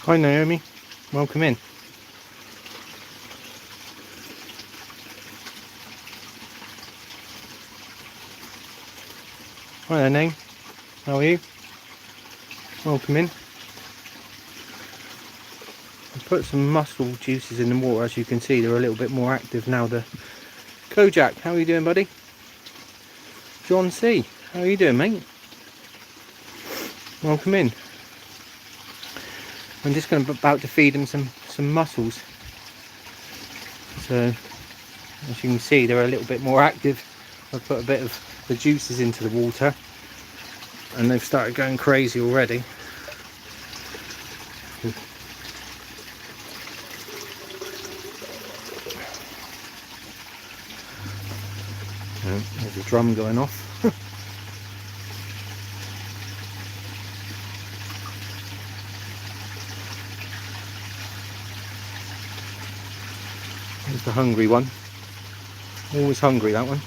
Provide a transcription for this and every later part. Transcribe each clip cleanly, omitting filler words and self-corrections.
Hi Naomi, welcome in. Hi there Naim, how are you? Welcome in. I put some mussel juices in the water. As you can see, they're a little bit more active now. The Kojak, how are you doing, buddy? John C, how are you doing, mate? Welcome in. I'm just about to feed them some mussels. So as you can see, they're a little bit more active. I've put a bit of the juices into the water and they've started going crazy already. There's a drum going off. There's the hungry one. Always hungry, that one,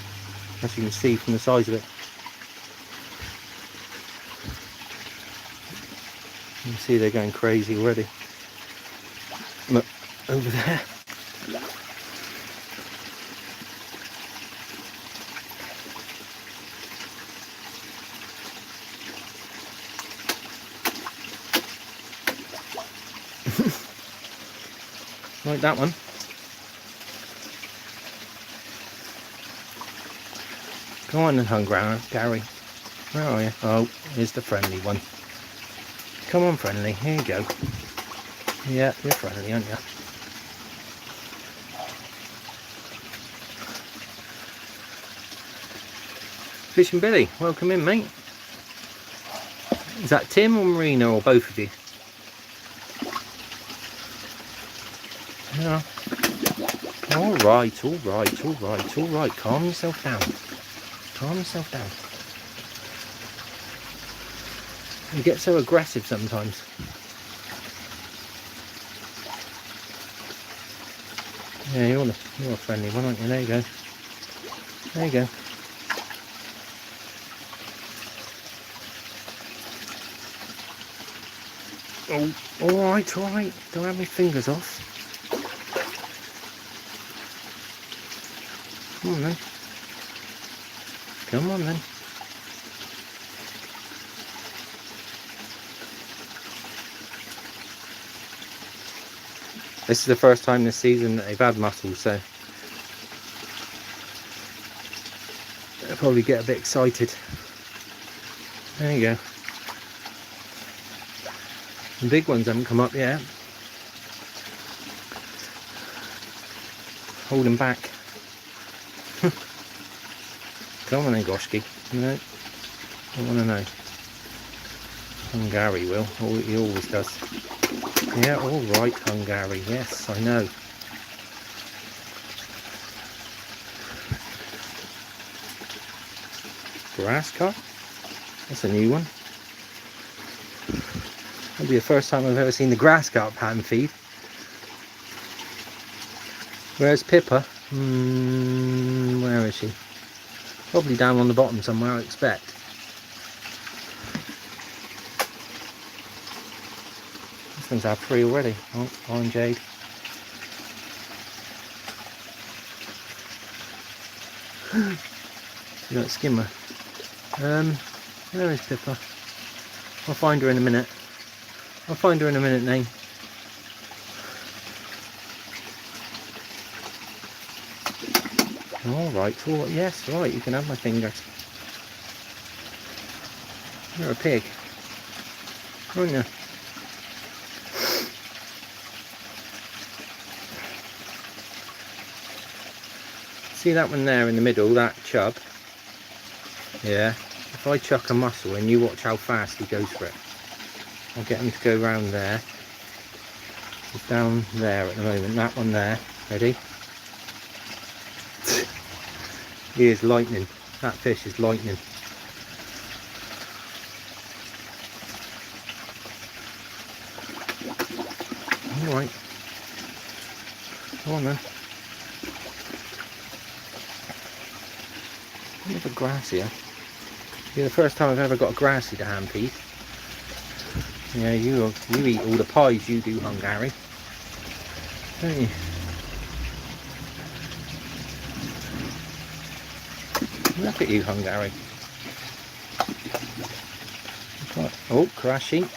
as you can see from the size of it. You can see they're going crazy already. Look, over there. Like that one. Go on and hungry, Gary. Where are you? Oh, here's the friendly one. Come on, friendly. Here you go. Yeah, you're friendly, aren't you? Fishing Billy, welcome in, mate. Is that Tim or Marina or both of you? Yeah. All right, all right, all right, all right. Calm yourself down. Calm yourself down. You get so aggressive sometimes. Yeah, you're a friendly one, aren't you? There you go. There you go. Oh, all right, all right. Don't have my fingers off. Come on then. Come on then. This is the first time this season that they've had mussels, so they'll probably get a bit excited. There you go. The big ones haven't come up yet. Hold them back. Come on then, Goshki. No, I want to know. Hungary will. He always does. Yeah, all right, Hungary. Yes, I know. Grass carp? That's a new one. That'll be the first time I've ever seen the grass carp hand feed. Where's Pippa? Where is she? Probably down on the bottom somewhere, I expect. This thing's had 3 already. Oh, orange jade. You got a skimmer. Where is Pippa? I'll find her in a minute. I'll find her in a minute, Nate. Alright, yes, right, you can have my fingers. You're a pig, aren't you? See that one there in the middle, that chub? Yeah. If I chuck a mussel in, you watch how fast he goes for it. I'll get him to go round there. He's down there at the moment, that one there. Ready? He is lightning. That fish is lightning. Alright. Come on then. I have a grass here. It's the first time I've ever got a grassy to hand feed. Yeah, you eat all the pies, you do, Hungary, don't you? Look at you, Hungary. Oh, crashing.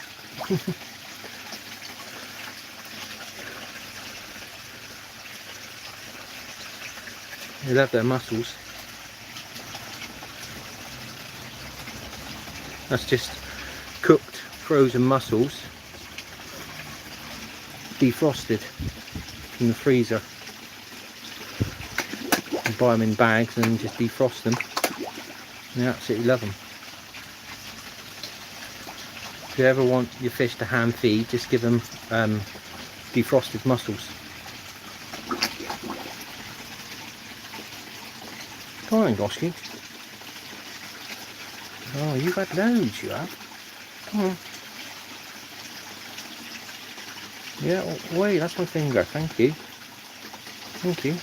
They love their mussels. That's just cooked frozen mussels, defrosted from the freezer. You buy them in bags and just defrost them. They absolutely love them. If you ever want your fish to hand feed, just give them defrosted mussels. Come on, Goshki. Oh, you've had loads, you have. Come on. Yeah, oh, wait, that's my finger. Thank you. Thank you.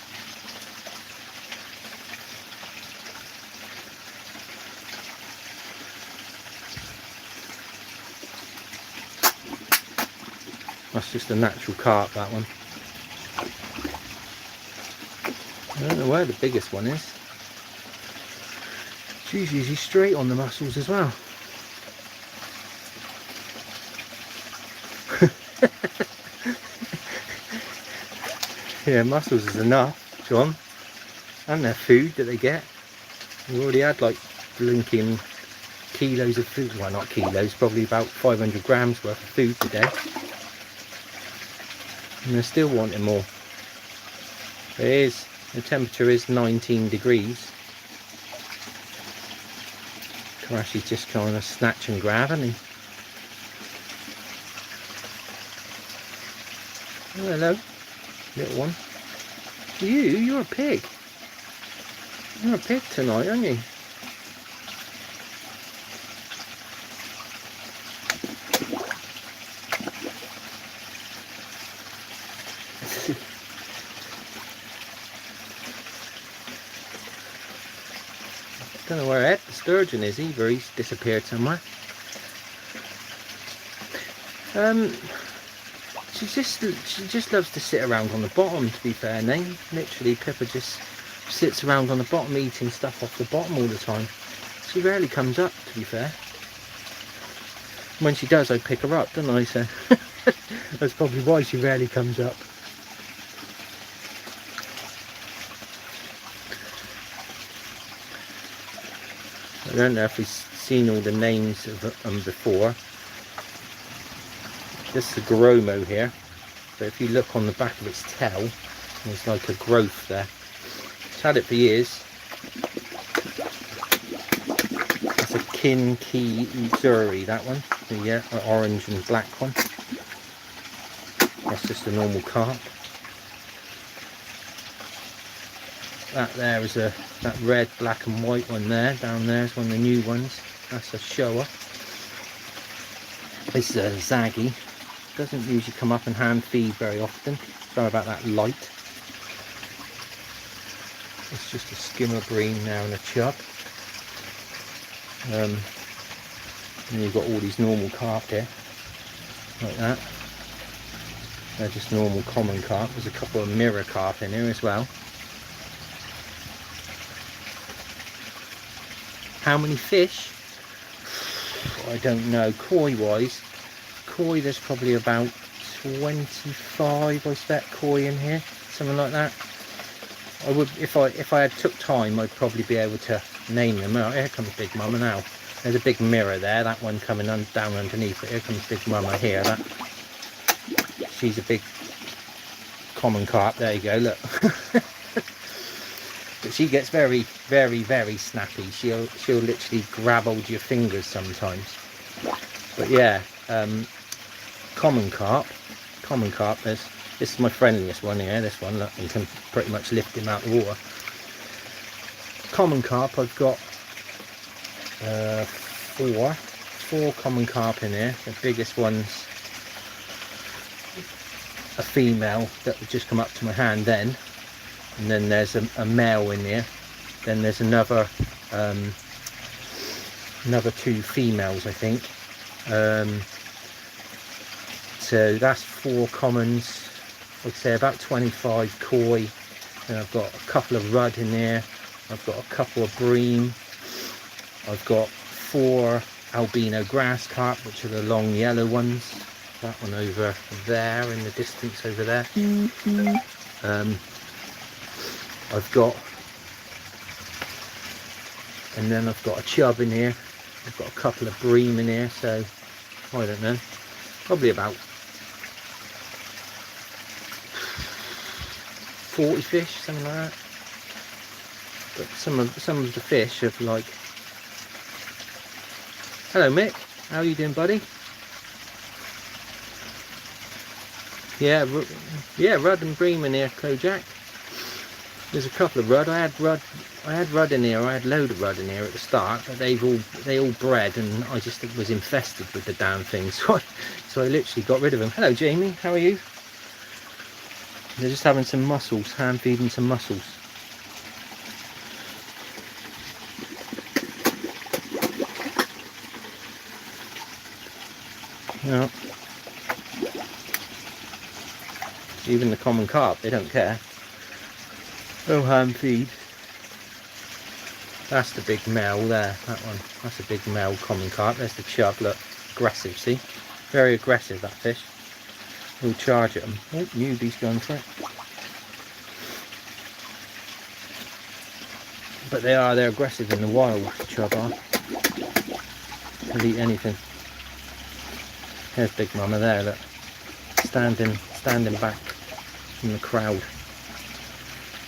That's just a natural carp, that one. I don't know where the biggest one is. She's usually straight on the mussels as well. Yeah, mussels is enough, John. And their food that they get. We already had like blinking kilos of food. Well, not kilos, probably about 500 grams worth of food today. And they're still wanting more. The temperature is 19 degrees. Karashi's just kind of snatch and grab, hasn't he? Oh, hello, little one. You're a pig. You're a pig tonight, aren't you? Don't know where Ed the sturgeon is either. He's disappeared somewhere. She just loves to sit around on the bottom, to be fair, Nate. Literally, Pippa just sits around on the bottom eating stuff off the bottom all the time. She rarely comes up, to be fair. When she does, I pick her up, don't I? So that's probably why she rarely comes up. I don't know if we've seen all the names of them before. This is a Gromo here, but if you look on the back of its tail, there's like a growth there. It's had it for years. That's a Kinki Uzuri, that one, the orange and black one. That's just a normal carp. That there is that red, black and white one there. Down there is one of the new ones. That's a shower. This is a Zaggy. Doesn't usually come up and hand feed very often. Sorry about that light. It's just a skimmer bream now and a chub. And you've got all these normal carp here, like that. They're just normal common carp. There's a couple of mirror carp in here as well. How many fish? I don't know. Koi wise, koi there's probably about 25, I expect, koi in here, something like that. I would, if I had took time, I'd probably be able to name them. Oh, here comes Big Mama now. There's a big mirror there. That one coming down underneath. But here comes Big Mama here. She's a big common carp. There you go. Look. But she gets very, very, very snappy. She'll literally grab hold of your fingers sometimes. But yeah, common carp. This is my friendliest one here. This one, look, you can pretty much lift him out of the water. Common carp, I've got four common carp in here. The biggest one's a female that would just come up to my hand then. And then there's a male in here. Then there's another two females, I think. So that's 4 commons, I'd say about 25 koi, and I've got a couple of rudd in there, I've got a couple of bream, I've got 4 albino grass carp, which are the long yellow ones, that one over there in the distance over there. I've got, and then I've got a chub in here, I've got a couple of bream in here, so I don't know, probably about 40 fish, something like that. But some of the fish have like, hello Mick, how are you doing, buddy? Yeah, rudd and bream in here, Kojak. There's a couple of rudd. I had rudd in here. I had a load of rudd in here at the start, but they all bred, and I just was infested with the damn things. So I literally got rid of them. Hello Jamie, how are you? They're just having some mussels, hand feeding some mussels. Yeah. Even the common carp, they don't care. Oh, hand feed. That's the big male there, that one. That's a big male common carp. There's the chub, look, aggressive, see? Very aggressive, that fish. We'll charge at them. Oh, newbie's going for it. But they're aggressive in the wild, chub are. They'll eat anything. There's Big Mama there, look. Standing back from the crowd.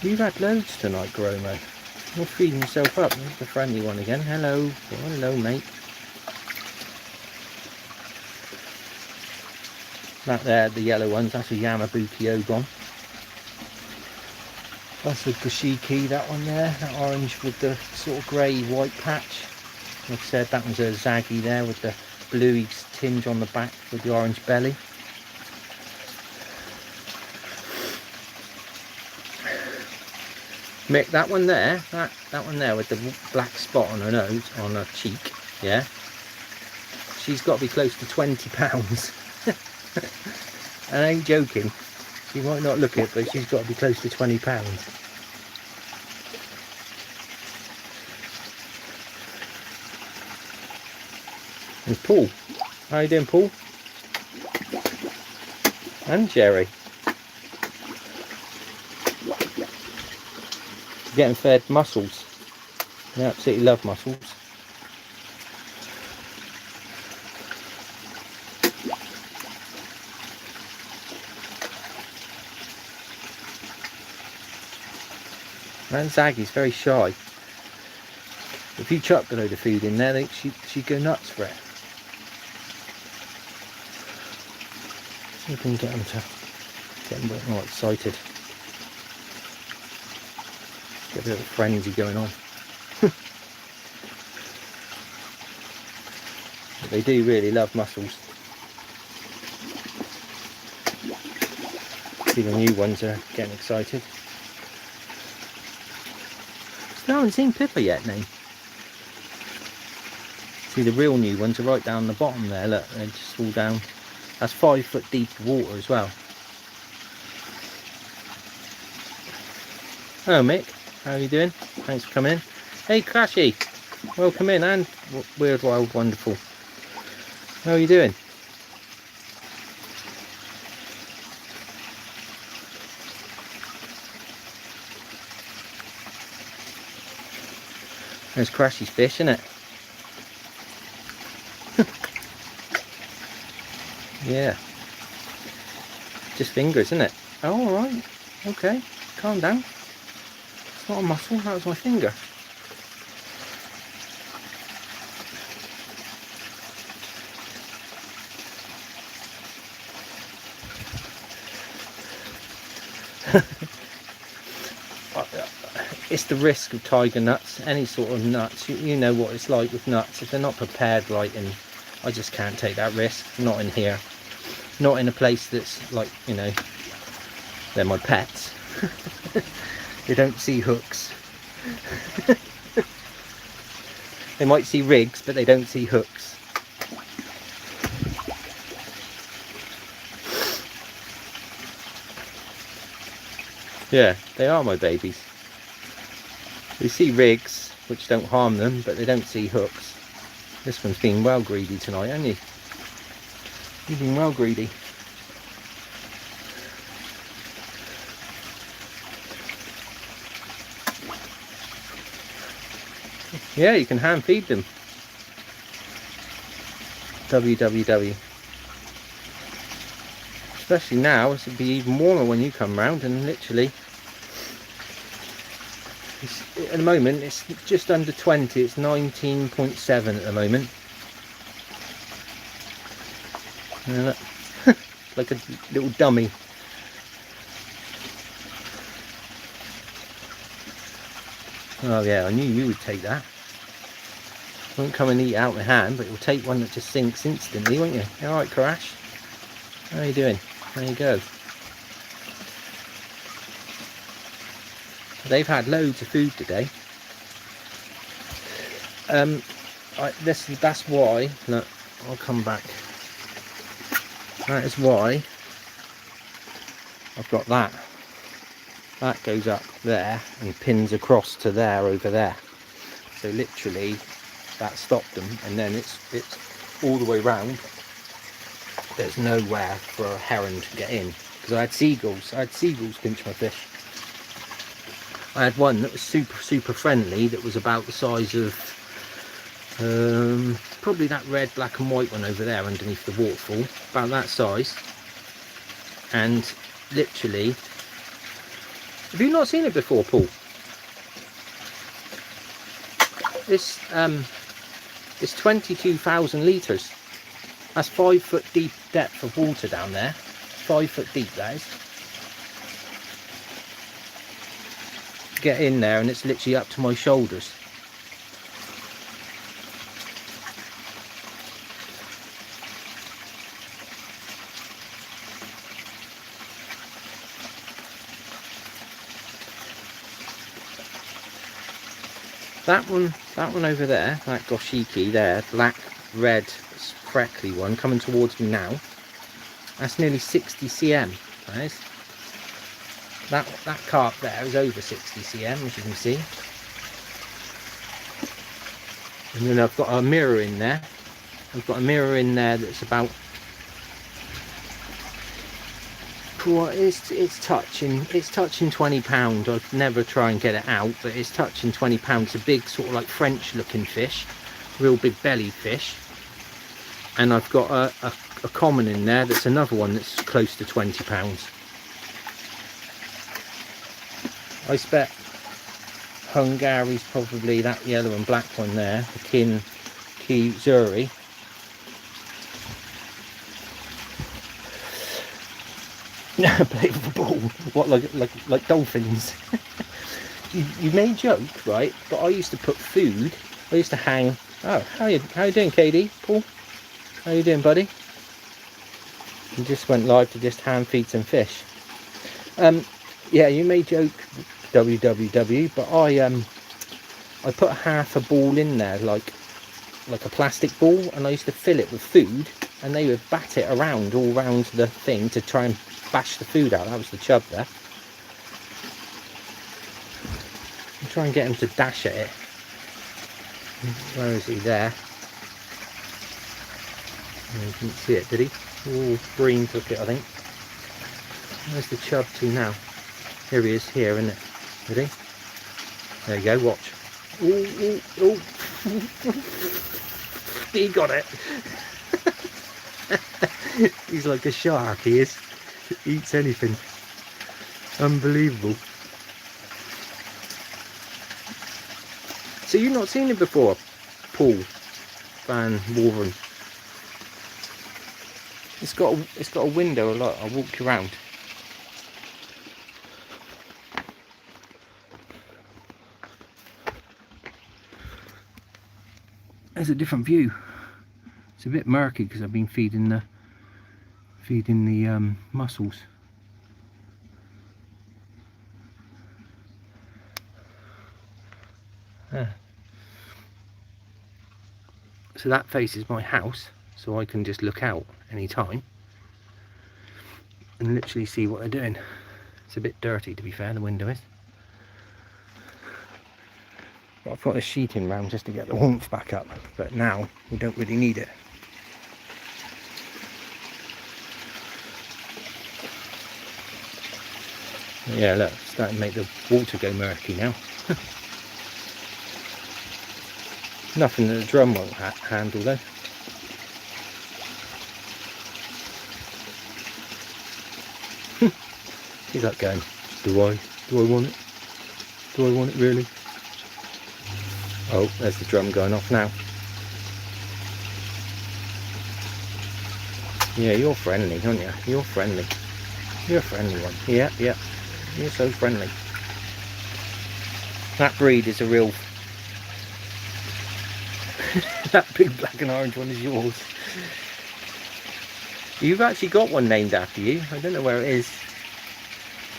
You've had loads tonight, Gromo. You're feeding yourself up. There's the friendly one again. Hello. Oh, hello, mate. That there, the yellow ones, that's a Yamabuki Ogon. That's a Goshiki, that one there. That orange with the sort of grey-white patch. Like I said, that one's a Zaggy there with the bluey tinge on the back with the orange belly. Mick, that one there, that one there with the black spot on her nose, on her cheek, yeah, she's got to be close to 20 pounds. I ain't joking. You might not look it, but she's got to be close to 20 pounds. And Paul, how you doing, Paul? And Jerry. Getting fed mussels. They absolutely love mussels. And Zaggy's very shy. If you chuck a load of food in there, she'd go nuts for it. You can get them a bit more excited. Get a bit of frenzy going on. But they do really love mussels. See, the new ones are getting excited. Still haven't seen Pippa yet, no. See, the real new ones are right down the bottom there, look, they just fall down. That's 5 foot deep water as well. Hello Mick, how are you doing? Thanks for coming in. Hey Crashy, welcome in, and Weird Wild Wonderful. How are you doing? There's Crashy's fish, isn't it? Yeah. Just fingers, isn't it? Oh, alright. Okay. Calm down. It's not a mussel, that was my finger. It's the risk of tiger nuts, any sort of nuts. You know what it's like with nuts. If they're not prepared right, and I just can't take that risk. Not in here. Not in a place that's like, you know, they're my pets. They don't see hooks. They might see rigs, but they don't see hooks. Yeah, they are my babies. They see rigs, which don't harm them, but they don't see hooks. This one's been well greedy tonight, hasn't he? You've been well greedy. Yeah, you can hand feed them. www. Especially now, it'll be even warmer when you come round, and literally, at the moment, it's just under 20, it's 19.7 at the moment. And look, like a little dummy. Oh yeah, I knew you would take that. Won't come and eat out my hand, but you'll take one that just sinks instantly, won't you? Alright, Crash. How are you doing? There you go. They've had loads of food today. That's why, look, I'll come back. That is why I've got that. That goes up there and pins across to there over there. So literally that stopped them, and then it's all the way round. There's nowhere for a heron to get in, because I had seagulls pinch my fish. I had one that was super friendly, that was about the size of probably that red, black and white one over there underneath the waterfall, about that size. And literally, have you not seen it before, Paul? It's 22,000 litres. That's 5 foot deep depth of water down there. 5 foot deep, that is. Get in there and it's literally up to my shoulders. That one over there, that goshiki there, black, red, freckly one coming towards me now, that's nearly 60 cm. That is. That carp there is over 60 cm, as you can see. And then I've got a mirror in there. I've got a mirror in there that's about, it's touching 20 pounds. I'd never try and get it out, but it's touching 20 pounds. It's a big sort of like French looking fish, real big belly fish. And I've got a common in there that's another one that's close to 20 pounds. I expect Hungari's probably that yellow and black one there, the Key Zuri. Play with the ball. What, like dolphins? you may joke, right? But I used to put food. I used to hang. Oh, how you doing, KD? Paul? How you doing, buddy? You just went live to just hand feed some fish. Yeah, you may joke, www, but I put half a ball in there, like a plastic ball, and I used to fill it with food, and they would bat it around all round the thing to try and bash the food out. That was the chub there. And try and get him to dash at it. Where is he? There. Oh, you didn't see it, did he? Oh, Breen took it, I think. Where's the chub to now? Here he is, here, isn't it? Ready? There you go, watch. Ooh, ooh, ooh. He got it. He's like a shark, he is. Eats anything. Unbelievable. So you've not seen it before, Paul Van Wolven? It's got a window a lot. I'll walk you around. There's a different view. It's a bit murky because I've been feeding the mussels. So that faces my house, so I can just look out any time and literally see what they're doing. It's a bit dirty, to be fair, the window is. But I've got the sheeting round just to get the warmth back up, but now we don't really need it. Yeah, look, it's starting to make the water go murky now. Nothing that the drum won't handle though. He's like going, do I want it? Do I want it really? Oh, there's the drum going off now. Yeah, you're friendly, aren't you? You're friendly. You're a friendly one. Yeah, yeah. You're so friendly. That breed is a real... That big black and orange one is yours. You've actually got one named after you. I don't know where it is.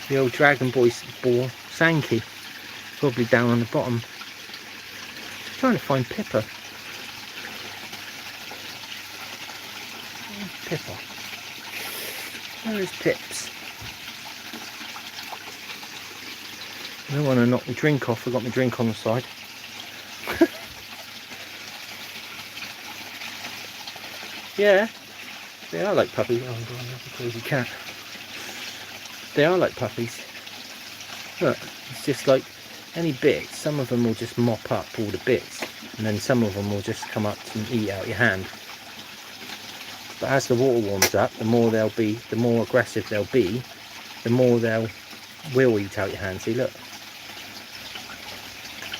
The old Dragon Boy ball, Sankey. Probably down on the bottom. Just trying to find Pippa. Pippa. Where is Pips? I don't want to knock my drink off. I've got my drink on the side. Yeah, they are like puppies. Oh, God, that's a crazy cat. They are like puppies. Look, it's just like any bits. Some of them will just mop up all the bits, and then some of them will just come up and eat out your hand. But as the water warms up, the more they'll be, the more aggressive they'll be, the more will eat out your hand. See, look.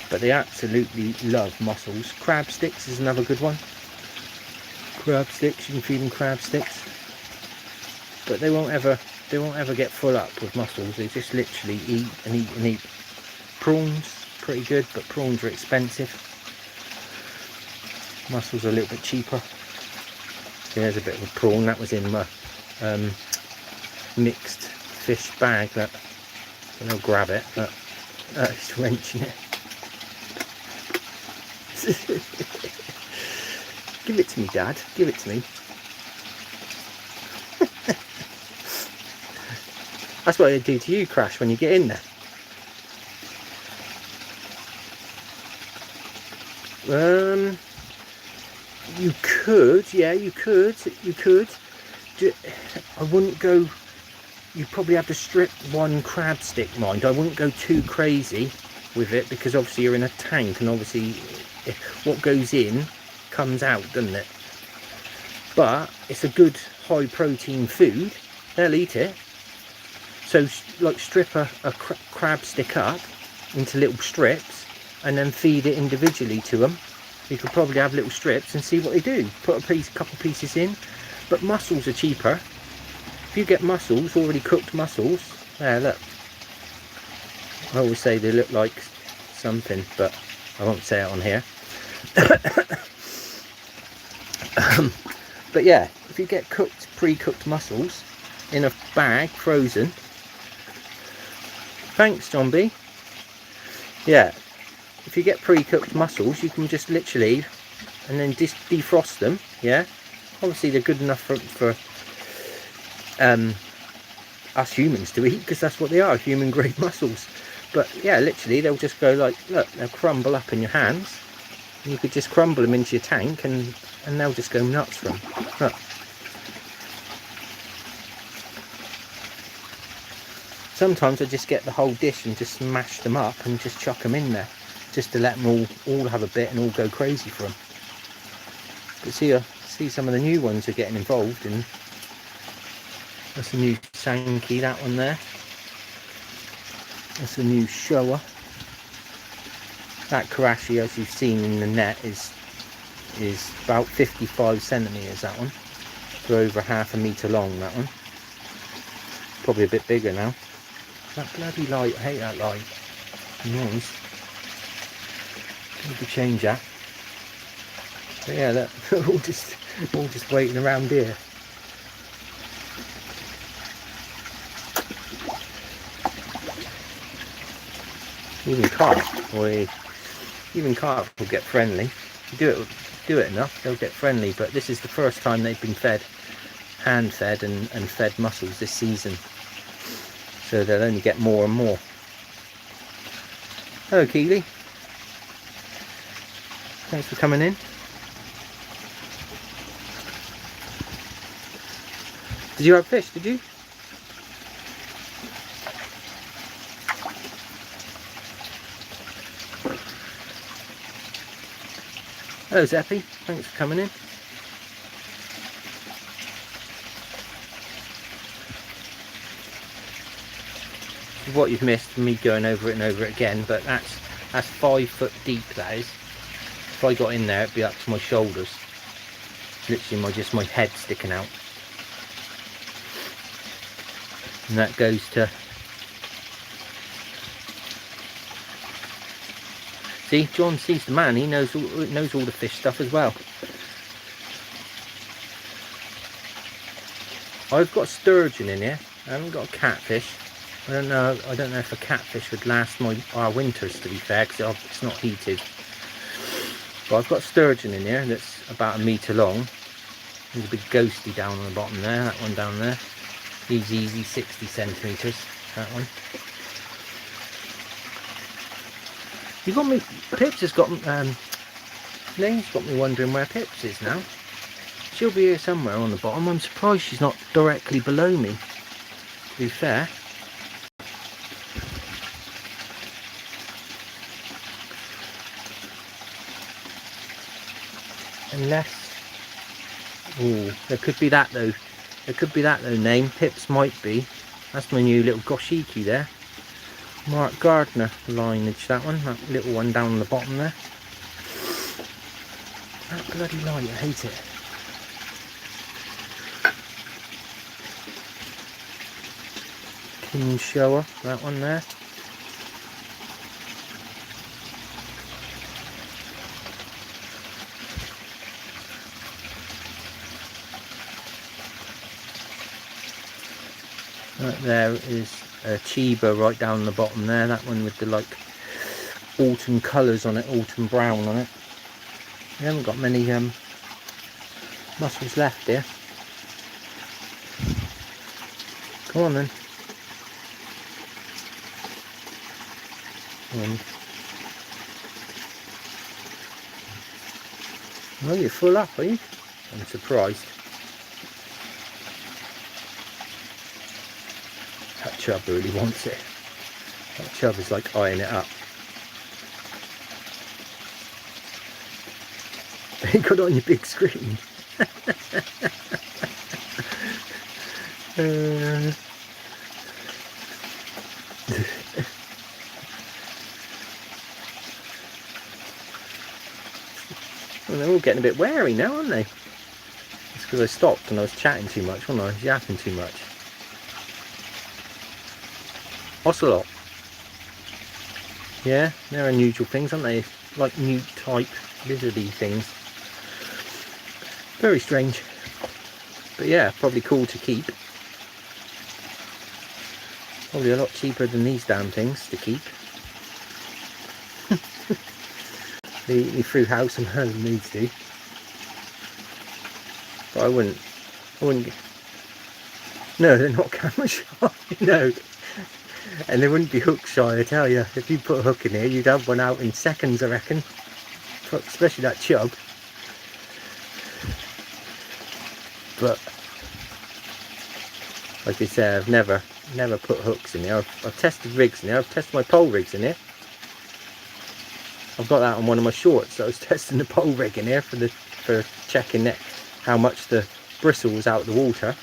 But they absolutely love mussels. Crab sticks is another good one. Crab sticks, you can feed them crab sticks. But they won't ever get full up with mussels. They just literally eat and eat and eat. Prawns, pretty good, but prawns are expensive. Mussels are a little bit cheaper. There's a bit of a prawn. That was in my mixed fish bag. That, and I'll grab it, but it's wrenching it. Give it to me, Dad. Give it to me. That's what I do to you, Crash, when you get in there. You could, yeah, you could. I wouldn't go. You'd probably have to strip one crab stick, mind. I wouldn't go too crazy with it, because obviously you're in a tank, and obviously what goes in comes out, doesn't it? But it's a good high protein food. They'll eat it. So like strip a crab stick up into little strips and then feed it individually to them. You could probably have little strips and see what they do. Put a couple pieces in. But mussels are cheaper. If you get mussels, already cooked mussels, there, look. I always say they look like something, but I won't say it on here. But yeah, if you get pre-cooked mussels in a bag, frozen. Thanks, John B. Yeah, if you get pre-cooked mussels, you can just literally, and then just defrost them. Yeah, obviously they're good enough for us humans to eat, because that's what they are, human grade mussels. But yeah, literally they'll just go like, look, they'll crumble up in your hands, and you could just crumble them into your tank, and they'll just go nuts for them. Look. Sometimes I just get the whole dish and just smash them up and just chuck them in there, just to let them all have a bit and all go crazy for them. But see some of the new ones are getting involved in. That's a new Sankey, that one there. That's a new Showa. That Karashi, as you've seen in the net, is about 55 centimetres, that one. So over ½ metre long, that one. Probably a bit bigger now. That bloody light, I hate that light. Noise. Need to change that. But yeah, look, all just waiting around here. Even carp will get friendly. If you do it enough, they'll get friendly. But this is the first time they've been hand fed and fed mussels this season. so they'll only get more and more. Hello Keely, thanks for coming in. Did you have fish, did you? Hello Zeppy, thanks for coming in. What you've missed, me going over it and over it again, but that's 5 foot deep, that is. If I got in there, it'd be up to my shoulders. Literally just my head sticking out. And that goes to... See, John sees the man, he knows all the fish stuff as well. I've got sturgeon in here, I haven't got a catfish. I don't know if a catfish would last our winters, to be fair, because it's not heated. But I've got sturgeon in here that's about 1 metre long. There's a big ghosty down on the bottom there, that one down there. He's easy 60 centimetres, that one. You got me, Pips has got, Lane's got me wondering where Pips is now. She'll be here somewhere on the bottom. I'm surprised she's not directly below me, to be fair. Unless, oh, there could be that though. There could be that though name. Pips might be. That's my new little goshiki there. Mark Gardner lineage, that one. That little one down on the bottom there. That bloody light, I hate it. King Shower, that one there. Right there is a Chiba right down the bottom there, that one with the like autumn colours on it, autumn brown on it. We haven't got many mussels left here. Come on then. Well, you're full up, are you? I'm surprised. That chub really wants it. That chub is like eyeing it up. You got it on your big screen. Well, they're all getting a bit wary now, aren't they? It's because I stopped and I was chatting too much, wasn't I? I was yapping too much. Ocelot. Yeah, they're unusual things, aren't they? Like newt type lizardy things. Very strange. But yeah, probably cool to keep. Probably a lot cheaper than these damn things to keep. They through house and home needs to. But I wouldn't. No, they're not camera shy. No. And they wouldn't be hook shy, I tell you. If you put a hook in here, you'd have one out in seconds, I reckon. Especially that chub. But like I say, I've never put hooks in here. I've tested rigs in here. I've tested my pole rigs in here. I've got that on one of my shorts. I was testing the pole rig in here for checking that how much the bristle was out of the water.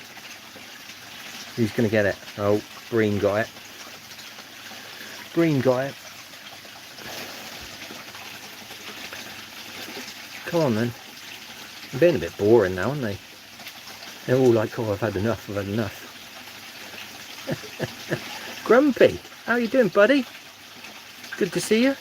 Who's gonna get it? Oh, Breen got it. Breen got it. Come on then. They're being a bit boring now, aren't they? They're all like, oh, I've had enough, I've had enough. Grumpy, how you doing, buddy? Good to see you.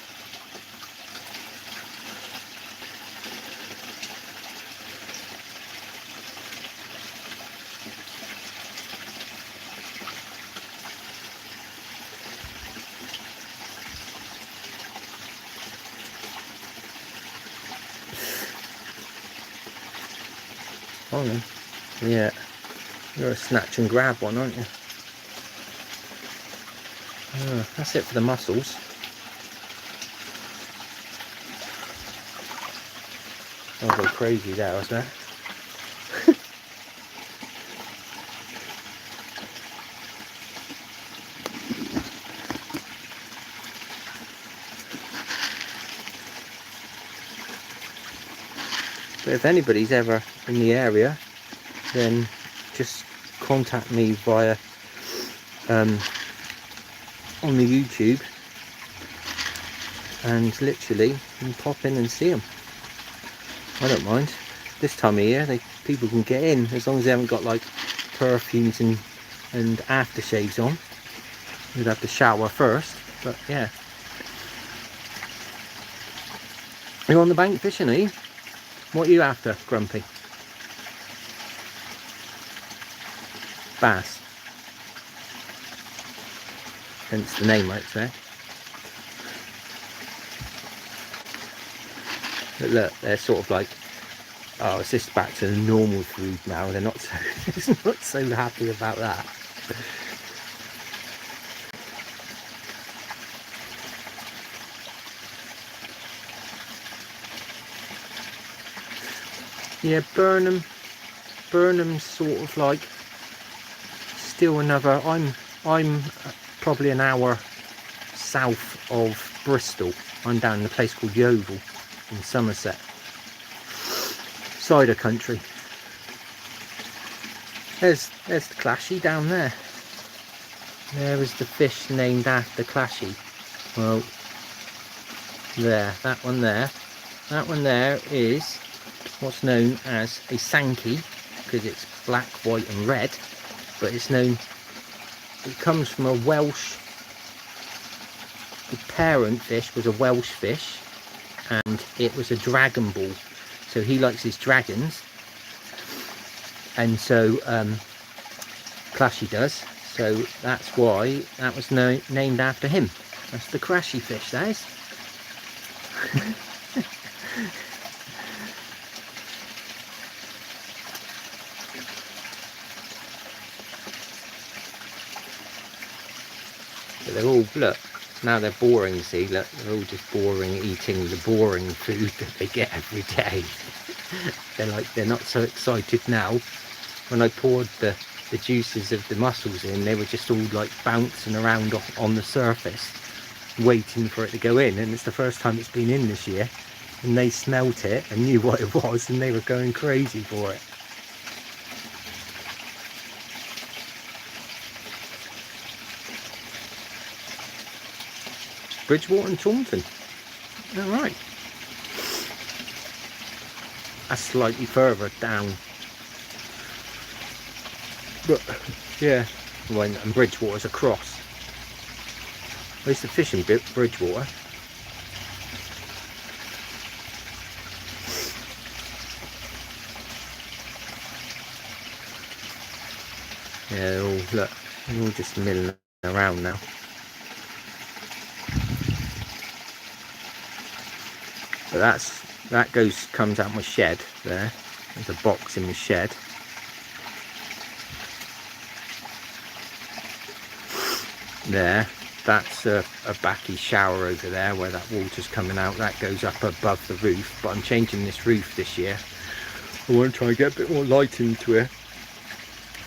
On then. Yeah, you're a snatch and grab one, aren't you? That's it for the mussels. I'll go crazy there, wasn't it? But if anybody's ever in the area, then just contact me via on the YouTube, and literally you can pop in and see them. I don't mind. This time of year, people can get in as long as they haven't got like perfumes and aftershaves on. You'd have to shower first, but yeah. You're on the bank fishing, are you? What are you after, Grumpy? Bass. Hence the name right there. But look, they're sort of like, oh, it's just back to the normal food now. They're not so, not so happy about that. Yeah, Burnham's sort of like still another. I'm probably an hour south of Bristol. I'm down in a place called Yeovil in Somerset. Cider country. There's the Clashy down there. There is the fish named after Clashy. Well, there, that one there. That one there is what's known as a Sankey, because it's black, white and red, but it's known, it comes from a Welsh, the parent fish was a Welsh fish, and it was a dragon ball, so he likes his dragons, and so Clashy does, so that's why that was named after him. That's the Crashy fish, that is. But they're all, look, now they're boring, see, look, they're all just boring, eating the boring food that they get every day. They're not so excited now. When I poured the juices of the mussels in, they were just all like bouncing around on the surface, waiting for it to go in, and it's the first time it's been in this year, and they smelt it and knew what it was, and they were going crazy for it. Bridgewater and Taunton. Alright. That's slightly further down. But, yeah. And Bridgewater's across. I used to fish in Bridgewater. Yeah, look, they're all just milling around now. But that comes out my shed there. There's a box in the shed. There, that's a backy shower over there where that water's coming out. That goes up above the roof, but I'm changing this roof this year. I want to try and get a bit more light into it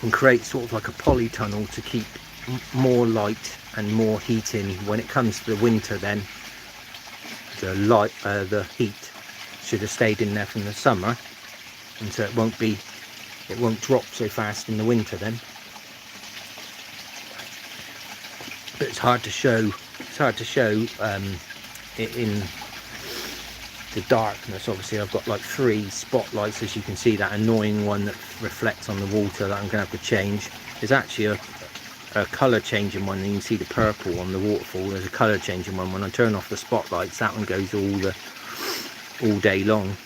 and create sort of like a polytunnel to keep more light and more heat in when it comes to the winter. Then the heat should have stayed in there from the summer, and so it won't drop so fast in the winter then. But it's hard to show it in the darkness. Obviously I've got like 3 spotlights, as you can see. That annoying one that reflects on the water that I'm going to have to change. There's actually a colour changing one, and you can see the purple on the waterfall. There's a colour changing one. When I turn off the spotlights, that one goes all day long.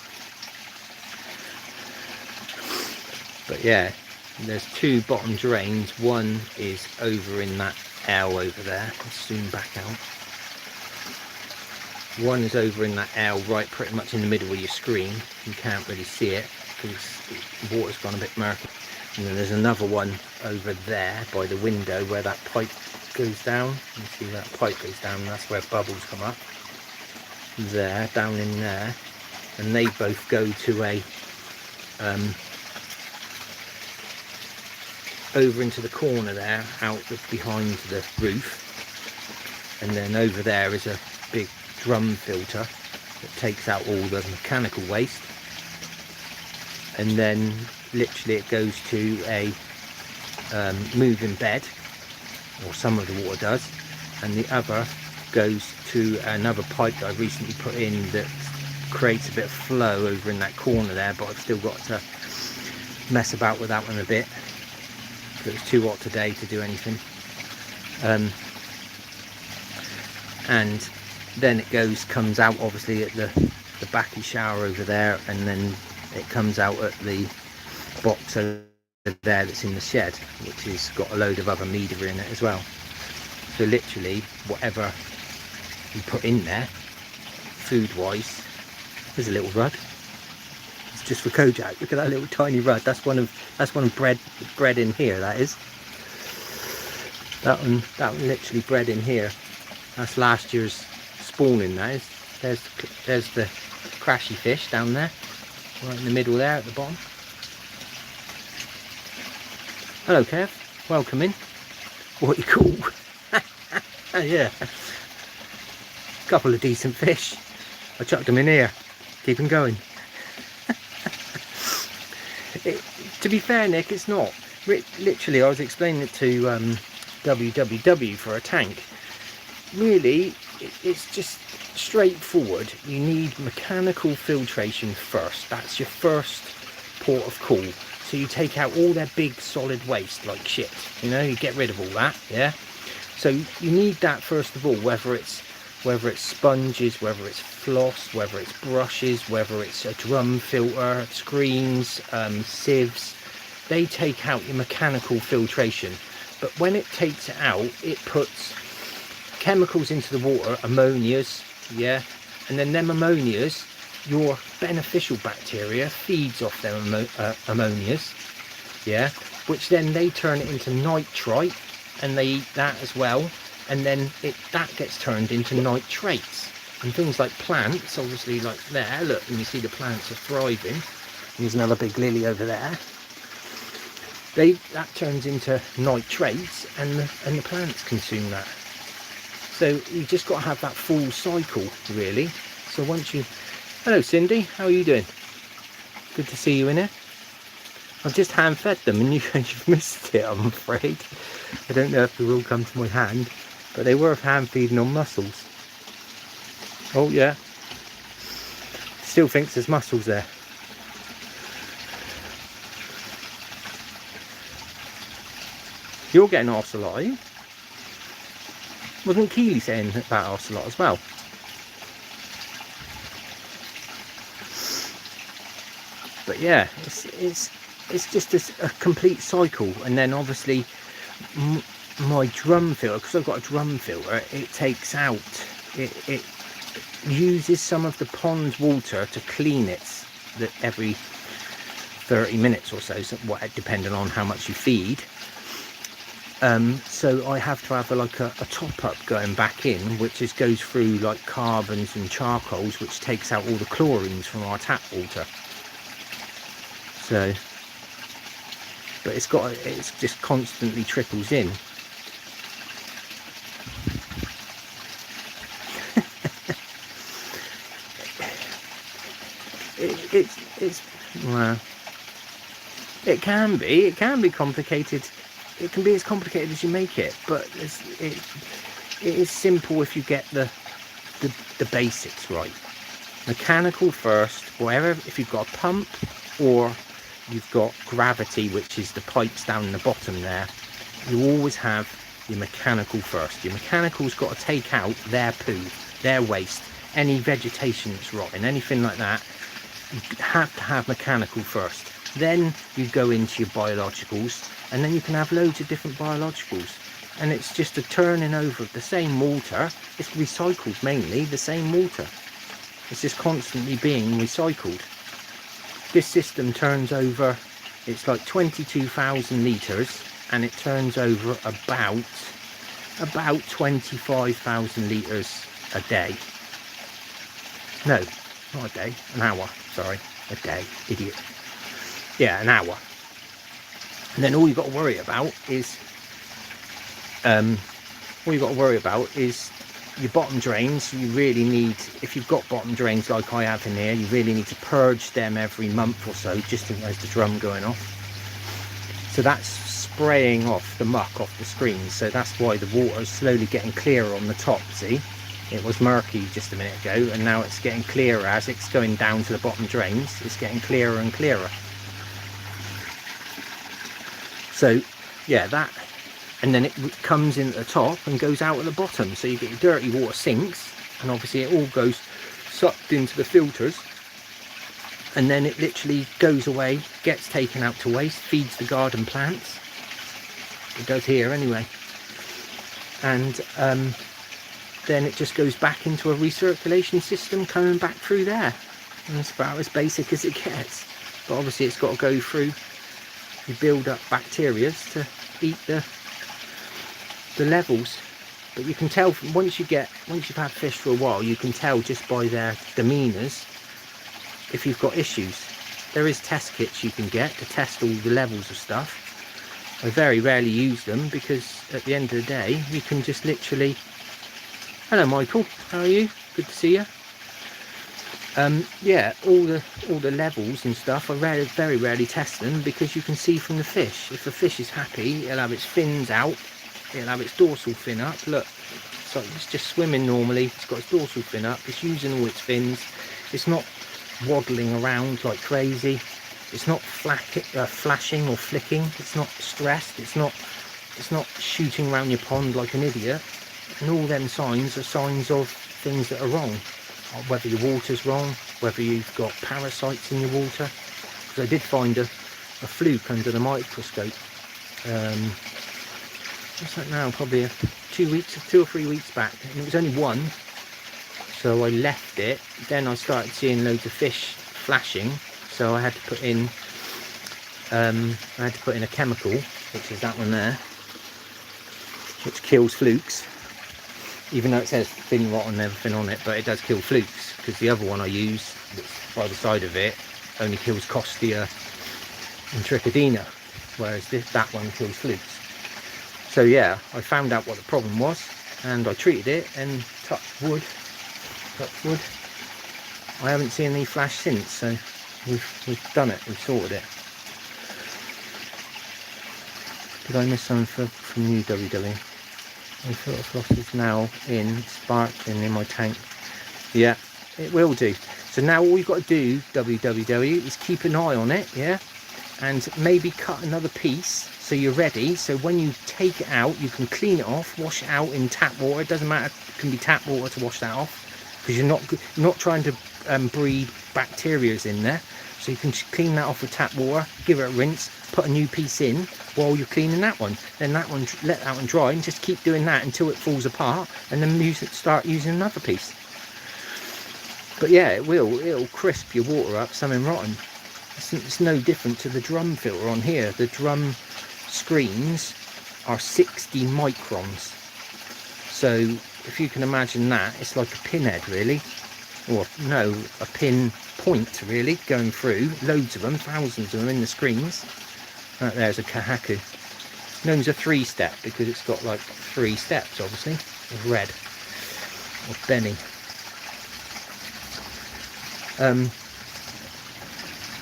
But yeah, there's 2 bottom drains. One is over in that L over there. I'll zoom back out. One is over in that L, right pretty much in the middle of your screen. You can't really see it. because the water's gone a bit murky. And then there's another one over there by the window where that pipe goes down. You see that pipe goes down, and that's where bubbles come up. There, down in there. And they both go to a over into the corner there, out behind the roof. And then over there is a big drum filter that takes out all the mechanical waste. And then literally it goes to a moving bed, or some of the water does, and the other goes to another pipe that I've recently put in that creates a bit of flow over in that corner there, but I've still got to mess about with that one a bit. It was too hot today to do anything. And then it comes out obviously at the backy shower over there, and then it comes out at the box over there that's in the shed, which has got a load of other media in it as well. So literally whatever you put in there food wise, there's a little rud. It's just for Kojak. Look at that little tiny rud. That's one of bread in here, that is. That one literally bred in here. That's last year's spawning. That is. There's the crashy fish down there, right in the middle there at the bottom. Hello Kev, welcome in. What you call? Yeah, couple of decent fish. I chucked them in here, keep them going. To be fair, Nick, it's not. Literally, I was explaining it to WWW for a tank. Really, it's just straightforward. You need mechanical filtration first. That's your first port of call. So you take out all their big solid waste like shit. You know, you get rid of all that, yeah? So you need that first of all, whether it's sponges, whether it's floss, whether it's brushes, whether it's a drum filter, screens, sieves. They take out your mechanical filtration. But when it takes it out, it puts chemicals into the water, ammonias, yeah? And then them ammonias, your beneficial bacteria feeds off them ammonias, yeah? Which then they turn it into nitrite, and they eat that as well. And then that gets turned into nitrates. And things like plants, obviously like there, look, and you see the plants are thriving. There's another big lily over there. That turns into nitrates, and the plants consume that. So you just got to have that full cycle, really. So once you... Hello Cindy, how are you doing? Good to see you in here. I've just hand fed them and you've missed it, I'm afraid. I don't know if they will come to my hand, but they were hand feeding on mussels. Oh yeah. Still thinks there's mussels there. You're getting ocelot, are you? Wasn't Keely saying about ocelot as well? But yeah, it's just a complete cycle. And then obviously my drum filter, because I've got a drum filter, it takes out, it uses some of the pond water to clean it every 30 minutes or so, depending on how much you feed. So I have to have a top up going back in, which goes through like carbons and charcoals, which takes out all the chlorines from our tap water. So, but it's just constantly trickles in. Well, it can be complicated. It can be as complicated as you make it, but it is simple if you get the basics right. Mechanical first, wherever, if you've got a pump or you've got gravity, which is the pipes down the bottom there, you always have your mechanical first. Your mechanical's got to take out their poo, their waste, any vegetation that's rotting, anything like that. You have to have mechanical first. Then you go into your biologicals, and then you can have loads of different biologicals. And it's just a turning over of the same water. It's recycled mainly, the same water. It's just constantly being recycled. this system turns over, it's like 22,000 litres, and it turns over about 25,000 litres a day. No, not a day, an hour, sorry, a day, idiot. Yeah, an hour. And then all you've got to worry about is your bottom drains. You really need, if you've got bottom drains like I have in here, you really need to purge them every month or so, just in case the drum going off. So that's spraying off the muck off the screens. So that's why the water is slowly getting clearer on the top. See, it was murky just a minute ago, and now it's getting clearer as it's going down to the bottom drains. It's getting clearer and clearer. So yeah, that, and then it comes in at the top and goes out at the bottom. So you get your dirty water sinks, and obviously it all goes sucked into the filters, and then it literally goes away, gets taken out to waste, feeds the garden plants. It does here anyway. And then it just goes back into a recirculation system coming back through there. And it's about as basic as it gets. But obviously it's got to go through, you build up bacteria to eat the levels. But you can tell from once you've had fish for a while, you can tell just by their demeanours if you've got issues. There is test kits you can get to test all the levels of stuff. I very rarely use them because at the end of the day you can just literally, hello Michael, how are you? Good to see you. Yeah, all the levels and stuff, I very rarely test them because you can see from the fish. If the fish is happy, it'll have its fins out, it'll have its dorsal fin up. Look, so it's just swimming normally, it's got its dorsal fin up, it's using all its fins, it's not waddling around like crazy, it's not flashing or flicking, it's not stressed, it's not shooting around your pond like an idiot. And all them signs are signs of things that are wrong. Whether your water's wrong, whether you've got parasites in your water. Because I did find a fluke under the microscope. What's that now? Probably 2 or 3 weeks back. And it was only one. So I left it. Then I started seeing loads of fish flashing. So I had to put in a chemical, which is that one there, which kills flukes. Even though it says fin rot and everything on it, but it does kill flukes, because the other one I use, that's by the side of it, only kills Costia and Trichodina, whereas that one kills flukes. So yeah, I found out what the problem was, and I treated it, and touch wood, I haven't seen any flash since, so we've done it, we've sorted it. Did I miss something from you, WW? My filter floss is now sparkling in my tank. Yeah, it will do. So now all you've got to do, WWW, is keep an eye on it, yeah? And maybe cut another piece so you're ready. So when you take it out, you can clean it off, wash it out in tap water. It doesn't matter, it can be tap water to wash that off, because you're not trying to breed bacteria in there. So you can clean that off with tap water, give it a rinse, put a new piece in while you're cleaning that one. Then that one, let that one dry, and just keep doing that until it falls apart, and then start using another piece. But yeah, it'll crisp your water up, something rotten. It's no different to the drum filter on here. The drum screens are 60 microns. So if you can imagine that, it's like a pinhead really. Or no, a pin point really, going through, loads of them, thousands of them in the screens. Right, there's a kahaku. Known as a 3-step because it's got like 3 steps obviously, of red, or Benny.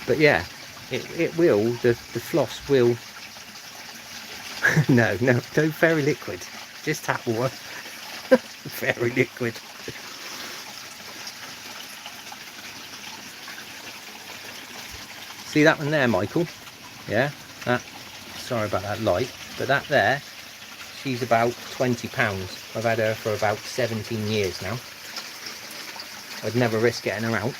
But yeah, it will, the floss will, no fairy liquid, just tap water, fairy liquid. See that one there, Michael? Yeah, that, sorry about that light, but that there, she's about £20. I've had her for about 17 years now. I'd never risk getting her out.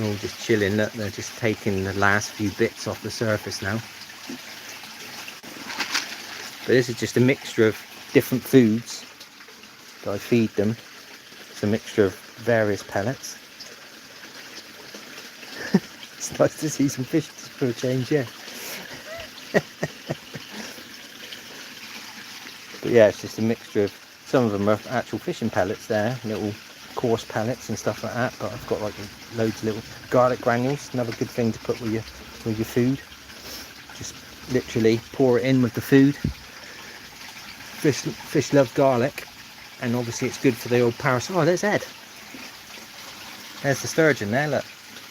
They're all just chilling. Look, they're just taking the last few bits off the surface now. But this is just a mixture of different foods that I feed them. It's a mixture of various pellets. It's nice to see some fish for a change, yeah. But yeah, it's just a mixture of, some of them are actual fishing pellets there, little coarse pellets and stuff like that, but I've got like loads of little garlic granules, another good thing to put with your food. Just literally pour it in with the food. Fish love garlic, and obviously it's good for the old parasite. Oh, there's Ed. There's the sturgeon there, look,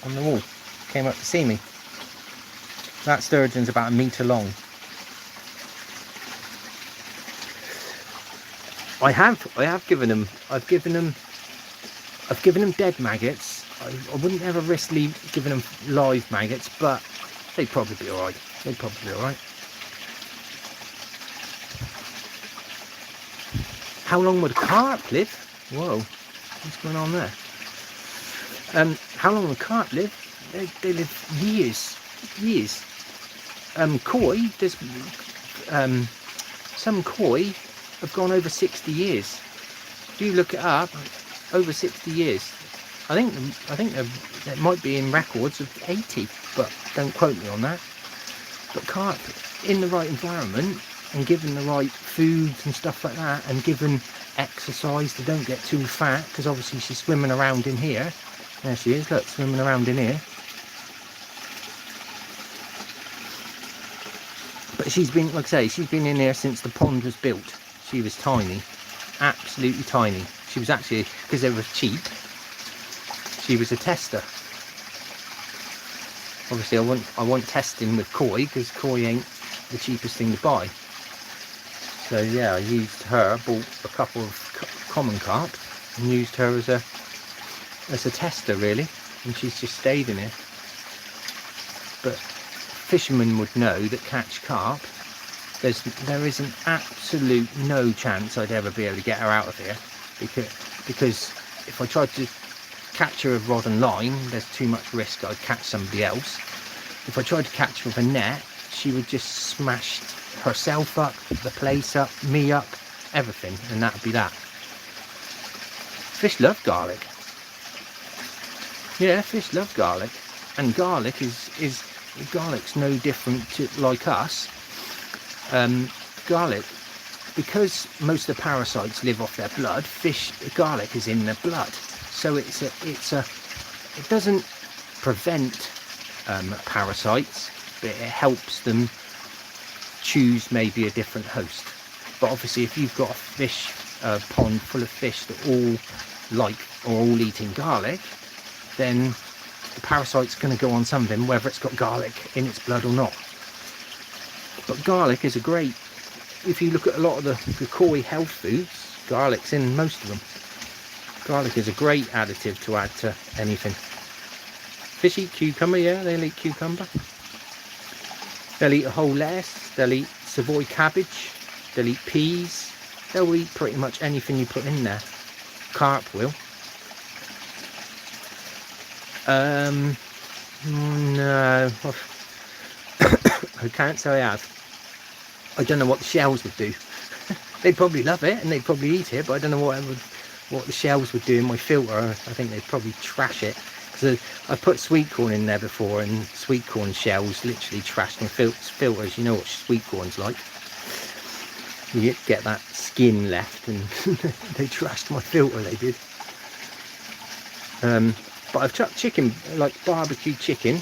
on the wall. Came up to see me. That sturgeon's about 1 metre long. I've given them dead maggots. I wouldn't ever risk giving them live maggots, but they'd probably be alright. How long would a carp live? Whoa, what's going on there? How long would a carp live? They live years. Koi, there's some koi have gone over 60 years. If you look it up, over 60 years. I think it might be in records of 80, but don't quote me on that. But carp, in the right environment and given the right foods and stuff like that, and given exercise, they don't get too fat, because obviously she's swimming around in here. There she is, look, swimming around in here. But she's been, like I say, she's been in here since the pond was built. She was tiny, absolutely tiny. She was actually, because they were cheap, she was a tester. Obviously I want testing with koi, because koi ain't the cheapest thing to buy. So yeah, I used her, bought a couple of common carp and used her as a tester really, and she's just stayed in here. But fishermen would know that catch carp, there is an absolute no chance I'd ever be able to get her out of here, because if I tried to catch her with rod and line, there's too much risk I'd catch somebody else. If I tried to catch her with a net, she would just smash herself up, the place up, me up, everything, and that'd be that. Fish love garlic. Yeah, fish love garlic, and garlic garlic's no different to like us. Garlic, because most of the parasites live off their blood, garlic is in their blood, so it doesn't prevent parasites, but it helps them choose maybe a different host. But obviously if you've got a fish pond full of fish that all like or all eating garlic, then the parasite's going to go on something, whether it's got garlic in its blood or not. But garlic is a great, if you look at a lot of the koi health foods, garlic's in most of them. Garlic is a great additive to add to anything. Fish eat cucumber, yeah, they'll eat cucumber. They'll eat a whole lettuce, they'll eat Savoy cabbage, they'll eat peas, they'll eat pretty much anything you put in there. Carp will. No, I can't say I have. I don't know what the shells would do. They'd probably love it and they'd probably eat it, but I don't know what the shells would do in my filter. I think they'd probably trash it. So I put sweet corn in there before, and sweet corn shells literally trashed my filters. You know what sweet corn's like. You get that skin left, and they trashed my filter, they did. But I've chucked chicken, like barbecue chicken,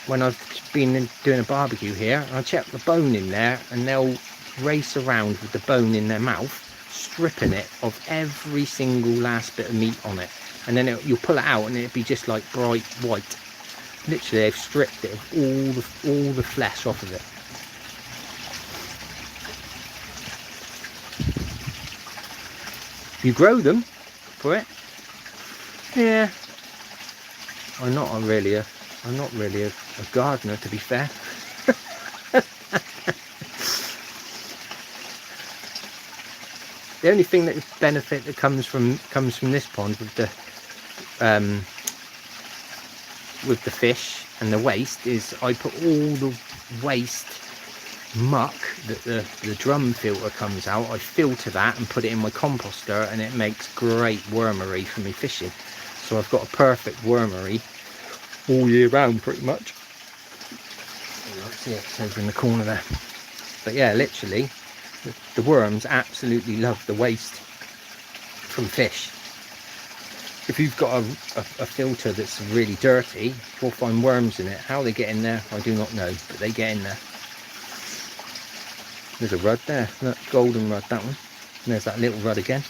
when I've been doing a barbecue here. I chuck the bone in there, and they'll race around with the bone in their mouth, stripping it of every single last bit of meat on it. And then you'll pull it out, and it'll be just like bright white. Literally, they've stripped it of all the flesh off of it. You grow them for it? Yeah. I'm not really a gardener, to be fair. The only thing that benefit that comes from this pond with the with the fish and the waste is I put all the waste muck that the drum filter comes out, I filter that and put it in my composter, and it makes great wormery for me fishing. So I've got a perfect wormery all year round pretty much. See it's over in the corner there. But yeah, literally the worms absolutely love the waste from fish. If you've got a filter that's really dirty, you'll find worms in it. How they get in there, I do not know, but they get in there. There's a rudd there, look, golden rudd, that one. And there's that little rudd again.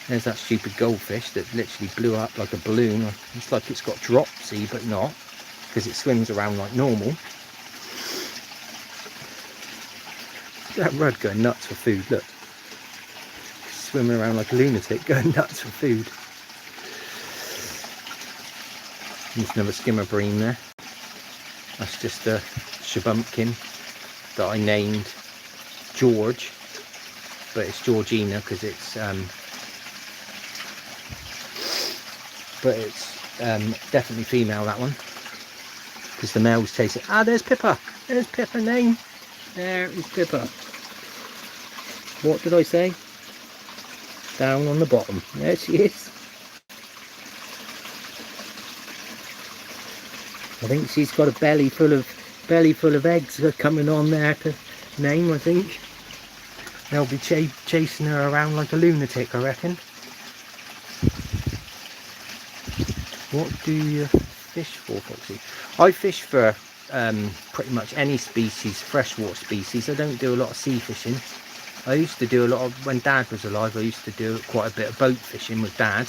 There's that stupid goldfish that literally blew up like a balloon. It's like it's got dropsy, but not, because it swims around like normal. That rudd going nuts for food, look. Swimming around like a lunatic, going nuts for food. There's another skimmer bream there. That's just a shabumpkin that I named George, but it's Georgina because it's definitely female, that one, because the male's chasing. Ah, there's Pippa. There's Pippa name. There is Pippa. What did I say? Down on the bottom. There she is. I think she's got a belly full of eggs coming on there to name, I think. They'll be chasing her around like a lunatic, I reckon. What do you fish for, Foxy? I fish for pretty much any species, freshwater species. I don't do a lot of sea fishing. I used to do a lot of, when Dad was alive, I used to do quite a bit of boat fishing with Dad,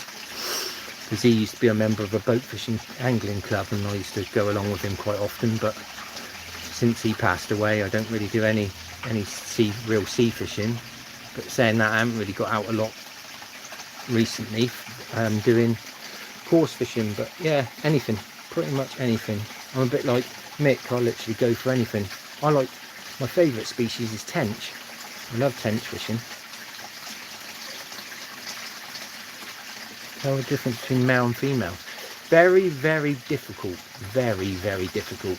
because he used to be a member of a boat fishing angling club, and I used to go along with him quite often. But since he passed away, I don't really do any real sea fishing. But saying that, I haven't really got out a lot recently, doing course fishing. But yeah, anything, pretty much anything. I'm a bit like Mick, I literally go for anything. My favourite species is tench. I love tench fishing. Tell the difference between male and female. Very, very difficult. Very, very difficult.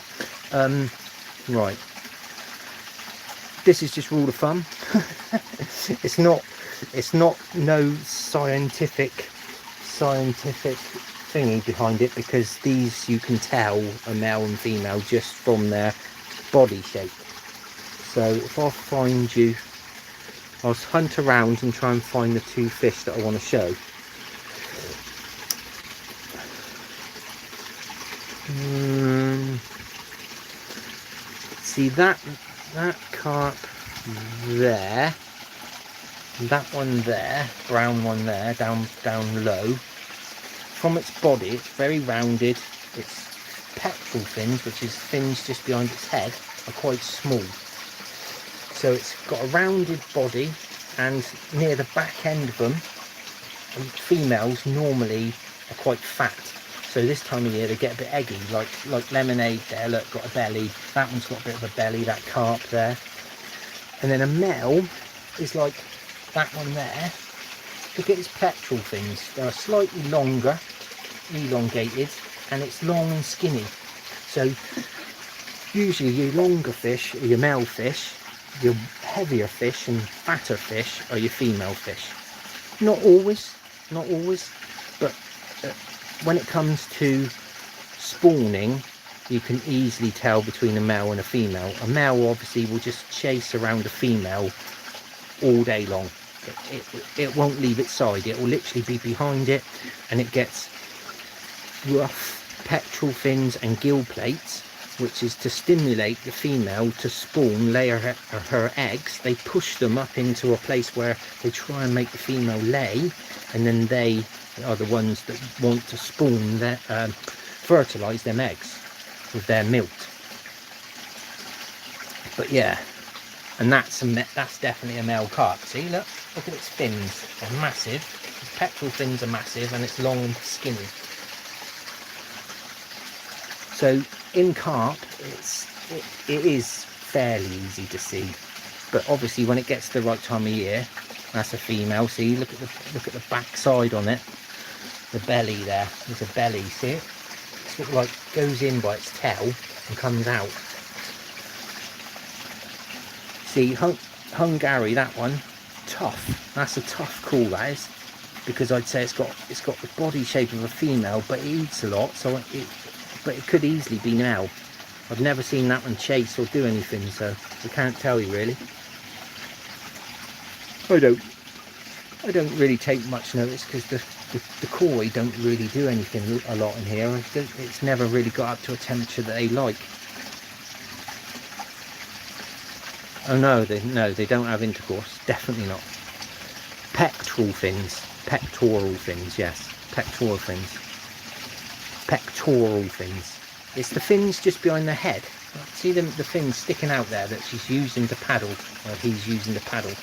Right. This is just rule of thumb. It's not no scientific thingy behind it, because these you can tell are male and female just from their body shape. So if I find you, I'll hunt around and try and find the two fish that I want to show. See that carp there, that one there, brown one there, down low. From its body, it's very rounded. Its pectoral fins, which is fins just behind its head, are quite small. So it's got a rounded body, and near the back end of them, females normally are quite fat. So this time of year they get a bit eggy, like lemonade there, look, got a belly. That one's got a bit of a belly, that carp there. And then a male is like that one there. Look at its pectoral fins. They're slightly longer, elongated, and it's long and skinny. So usually your longer fish are your male fish, your heavier fish and fatter fish are your female fish. Not always, but when it comes to spawning, you can easily tell between a male and a female. A male obviously will just chase around a female all day long. It won't leave its side. It will literally be behind it, and it gets rough pectoral fins and gill plates, which is to stimulate the female to spawn, lay her eggs. They push them up into a place where they try and make the female lay, and then they are the ones that want to spawn their fertilize them eggs with their milk. But yeah, and that's definitely a male carp. See, look at its fins, they're massive. Its pectoral fins are massive, and it's long and skinny. So in carp, it is fairly easy to see, but obviously when it gets to the right time of year, that's a female. See, look at the back side on it, the belly there. There's a belly. See it? sort of like goes in by its tail and comes out. See, Hungary, that one, tough. That's a tough call, that is, because I'd say it's got the body shape of a female, but it eats a lot, so but it could easily be male. I've never seen that one chase or do anything, so I can't tell you really. I don't really take much notice because the koi don't really do anything a lot in here. It's never really got up to a temperature that they like. Oh no, they don't have intercourse. Definitely not. Pectoral fins, yes. Pectoral fins. It's the fins just behind the head. See the fins sticking out there that she's using to paddle, or he's using to paddle.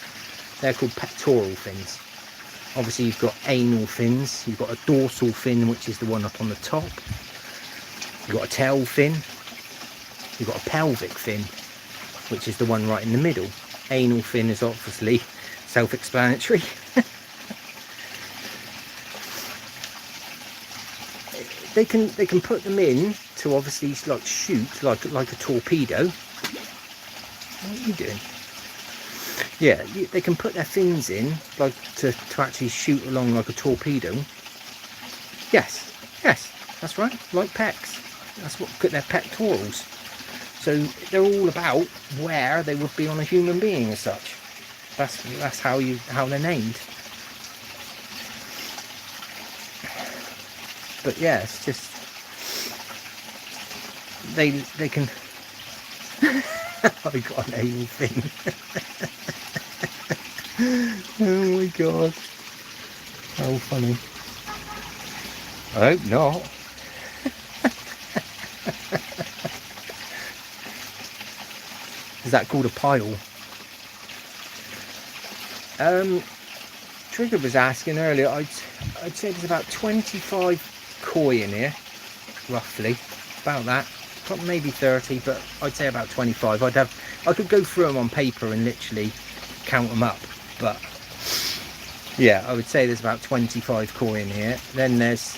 They're called pectoral fins. Obviously you've got anal fins, you've got a dorsal fin, which is the one up on the top. You've got a tail fin, you've got a pelvic fin, which is the one right in the middle. Anal fin is obviously self-explanatory. They can put them in to obviously like shoot like a torpedo. What are you doing? Yeah, they can put their fins in like to actually shoot along like a torpedo. Yes, that's right, like pecs. That's what their pectorals. So they're all about where they would be on a human being as such. That's how they're named. But yeah, it's just they can. I got an anal fin. Oh my god! How funny! I hope not. Is that called a pile? Trigger was asking earlier. I'd say there's about 25 koi in here, roughly, about that. Maybe 30, but I'd say about 25. I could go through them on paper and literally count them up, but yeah, I would say there's about 25 koi in here. Then there's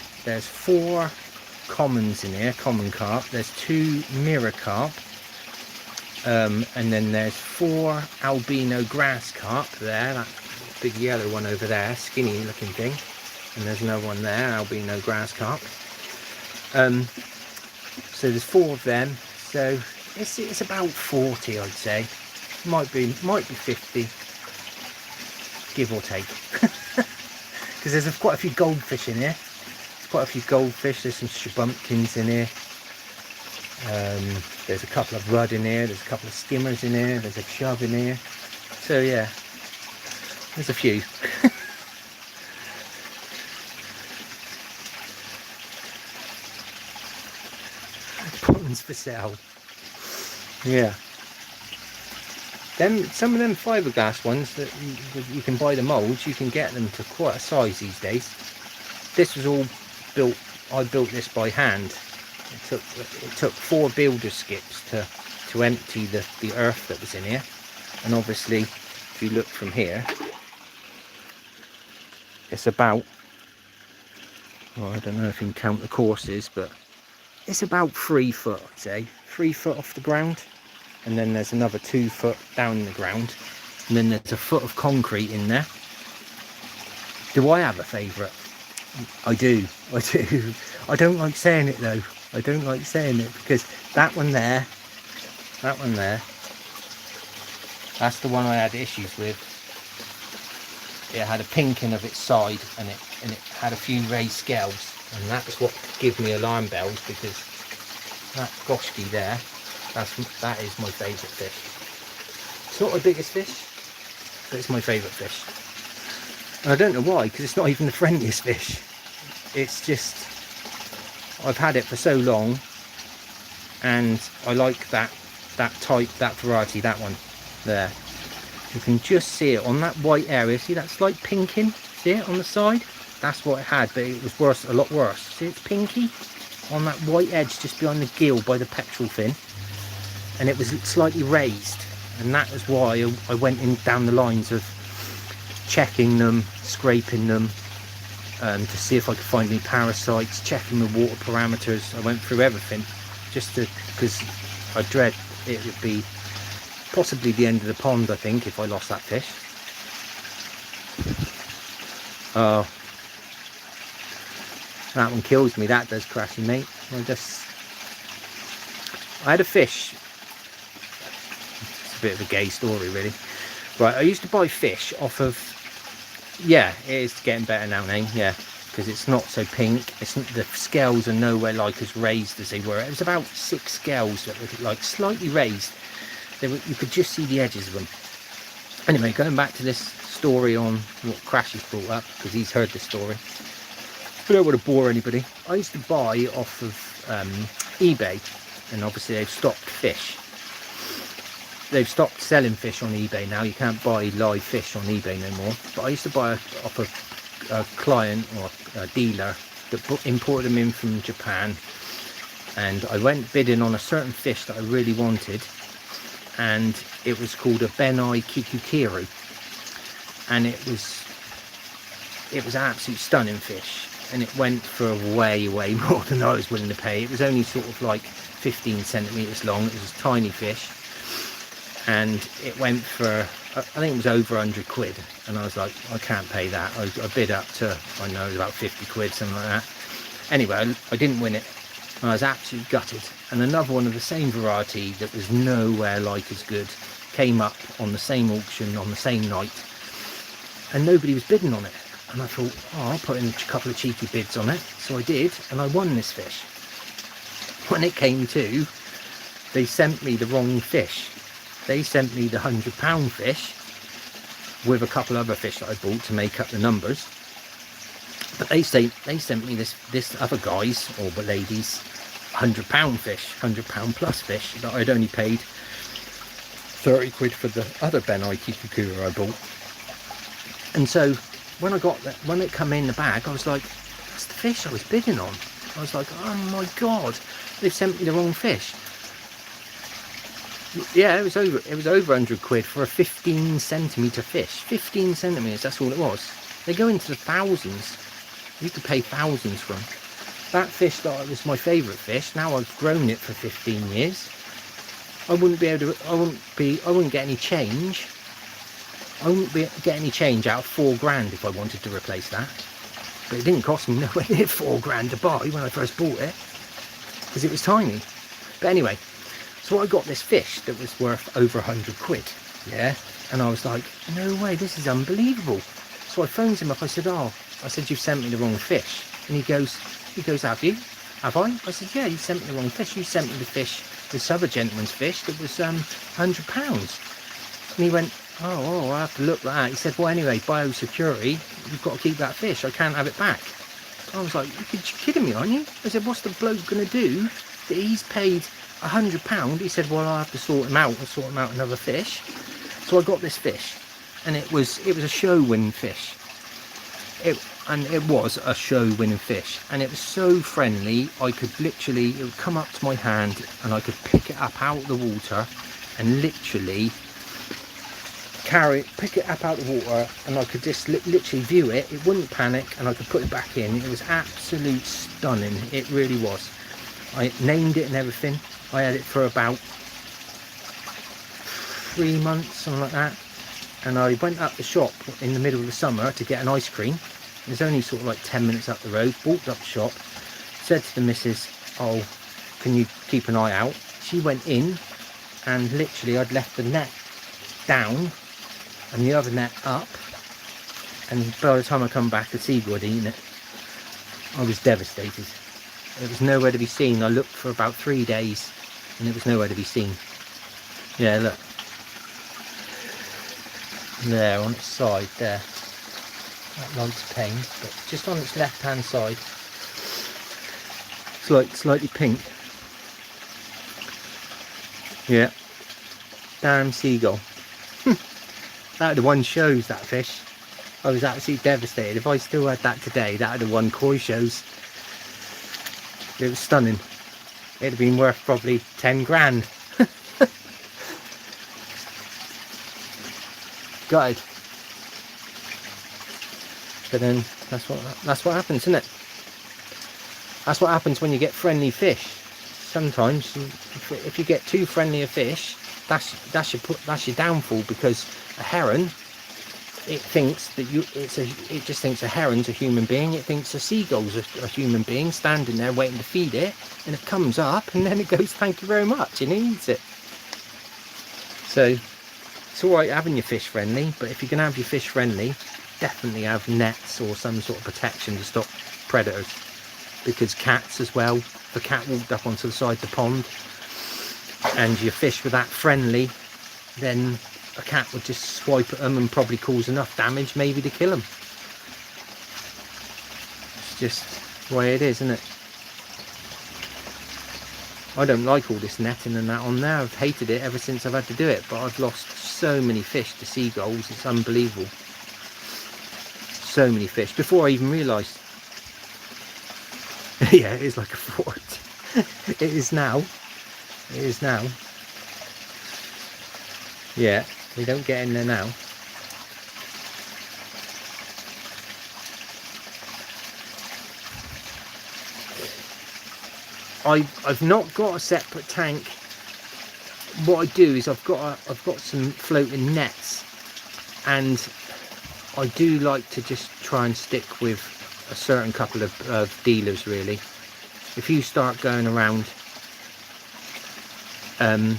4 commons in here, common carp. There's 2 mirror carp, and then there's 4 albino grass carp there. That big yellow one over there, skinny looking thing. And there's another one there, albino grass carp. So there's 4 of them. So it's about 40, I'd say. Might be 50, give or take. Because there's quite a few goldfish in here. Quite a few goldfish. There's some shabumpkins in here. There's a couple of rudd in here. There's a couple of skimmers in here. There's a chub in here. So yeah, there's a few. Prawns for sale. Yeah. Some of them fiberglass ones that you can buy the molds, you can get them to quite a size these days. This was all built. I built this by hand. It took 4 builder skips to empty the earth that was in here. And obviously, if you look from here, it's about, well, I don't know if you can count the courses, but it's about 3 foot, I'd say. 3 foot off the ground. And then there's another 2 foot down the ground. And then there's a foot of concrete in there. Do I have a favourite? I do. I don't like saying it though. I don't like saying it because that one there, that's the one I had issues with. It had a pinking of its side and it had a few raised scales, and that's what gives me alarm bells, because that goshki there, that is my favourite fish. It's not my biggest fish, but it's my favourite fish. And I don't know why, because it's not even the friendliest fish. It's just, I've had it for so long, and I like that type, that variety, that one there. You can just see it on that white area. See that slight pinking? See it on the side? That's what it had, but it was worse, a lot worse. See, it's pinky on that white edge just behind the gill by the pectoral fin, and it was slightly raised, and that is why I went in down the lines of checking them, scraping them, to see if I could find any parasites, checking the water parameters. I went through everything just to, because I dread it would be possibly the end of the pond, I think, if I lost that fish. Oh, that one kills me, that does, Crashy, mate. I had a fish. It's a bit of a gay story, really. Right, I used to buy fish off of, yeah, it is getting better now, Name, yeah, because it's not so pink. It's not, the scales are nowhere like as raised as they were. It was about 6 scales that were like slightly raised. They were, you could just see the edges of them. Anyway, going back to this story on what Crashy's brought up, because he's heard this story. I don't want to bore anybody. I used to buy off of eBay, and obviously they've stopped fish. They've stopped selling fish on eBay now. You can't buy live fish on eBay no more. But I used to buy off a client or a dealer that imported them in from Japan, and I went bidding on a certain fish that I really wanted, and it was called a Benai Kikukiru, and it was an absolute stunning fish, and it went for way more than I was willing to pay. It was only sort of like 15 centimeters long. It was a tiny fish, and it went for, I think it was over 100 quid, and I was like, I can't pay that. I bid up to, I know, it was about 50 quid, something like that. Anyway, I didn't win it, and I was absolutely gutted. And another one of the same variety that was nowhere like as good came up on the same auction on the same night, and nobody was bidding on it. And I thought, oh, I'll put in a couple of cheeky bids on it. So I did, and I won this fish. When it came to, they sent me the wrong fish. They sent me the £100 fish with a couple other fish that I bought to make up the numbers. But they sent me this other guy's, or the lady's, £100 fish, £100 plus fish that I'd only paid 30 quid for the other Benai Kikukura I bought. And so when I got that, when it come in the bag, I was like, that's the fish I was bidding on. I was like, oh my god, they've sent me the wrong fish. Yeah, it was over 100 quid for a 15 centimetre fish. 15 centimetres, that's all it was. They go into the thousands. You could pay thousands for them. That fish that was my favourite fish, now I've grown it for 15 years. I wouldn't be able to, I wouldn't get any change. I wouldn't get any change out of 4 grand if I wanted to replace that. But it didn't cost me nowhere near 4 grand to buy when I first bought it, because it was tiny. But anyway, so I got this fish that was worth over 100 quid, yeah? And I was like, no way, this is unbelievable. So I phoned him up, I said, you've sent me the wrong fish. And he goes, have you? Have I? I said, yeah, you sent me the wrong fish. You sent me the fish, this other gentleman's fish that was £100. And he went, oh, I have to look at that. He said, well, anyway, biosecurity, you've got to keep that fish. I can't have it back. I was like, you're kidding me, aren't you? I said, what's the bloke going to do that he's paid £100? He said, well, I'll have to sort him out and sort him out another fish. So I got this fish, and it was a show winning fish. It was a show winning fish, and it was so friendly. I could literally, it would come up to my hand and I could pick it up out of the water and literally pick it up out of the water, and I could just literally view it. It wouldn't panic, and I could put it back in. It was absolute stunning. It really was. I named it and everything. I had it for about 3 months, something like that. And I went up the shop in the middle of the summer to get an ice cream. It was only sort of like 10 minutes up the road. Walked up the shop, said to the missus, oh, can you keep an eye out? She went in, and literally I'd left the net down and the other net up, and by the time I come back, the seagull had eaten it. I was devastated. It was nowhere to be seen. I looked for about 3 days and it was nowhere to be seen. Yeah, look. There on its side there. That light's pain, but just on its left hand side, it's like slightly pink. Yeah. Damn seagull. That would have won shows, that fish. I was absolutely devastated. If I still had that today, that would have won koi shows. It was stunning. It'd have been worth probably 10 grand. Gutted. But then That's what happens, isn't it? That's what happens when you get friendly fish. Sometimes, if you get too friendly a fish, that's your downfall, because a heron, it thinks that it just thinks a heron's a human being. It thinks a seagull's a human being standing there waiting to feed it, and it comes up and then it goes, thank you very much, and it eats it. So it's all right having your fish friendly, but if you're gonna have your fish friendly, definitely have nets or some sort of protection to stop predators, because cats as well. If a cat walked up onto the side of the pond and your fish were that friendly, then a cat would just swipe at them and probably cause enough damage maybe to kill them. It's just the way it is, isn't it? I don't like all this netting and that on there. I've hated it ever since I've had to do it, but I've lost so many fish to seagulls, it's unbelievable. So many fish before I even realised. Yeah, it is like a fort. It is now. It is now. Yeah, we don't get in there now. I've not got a separate tank. What I do is I've got some floating nets, and I do like to just try and stick with a certain couple of dealers really. If you start going around and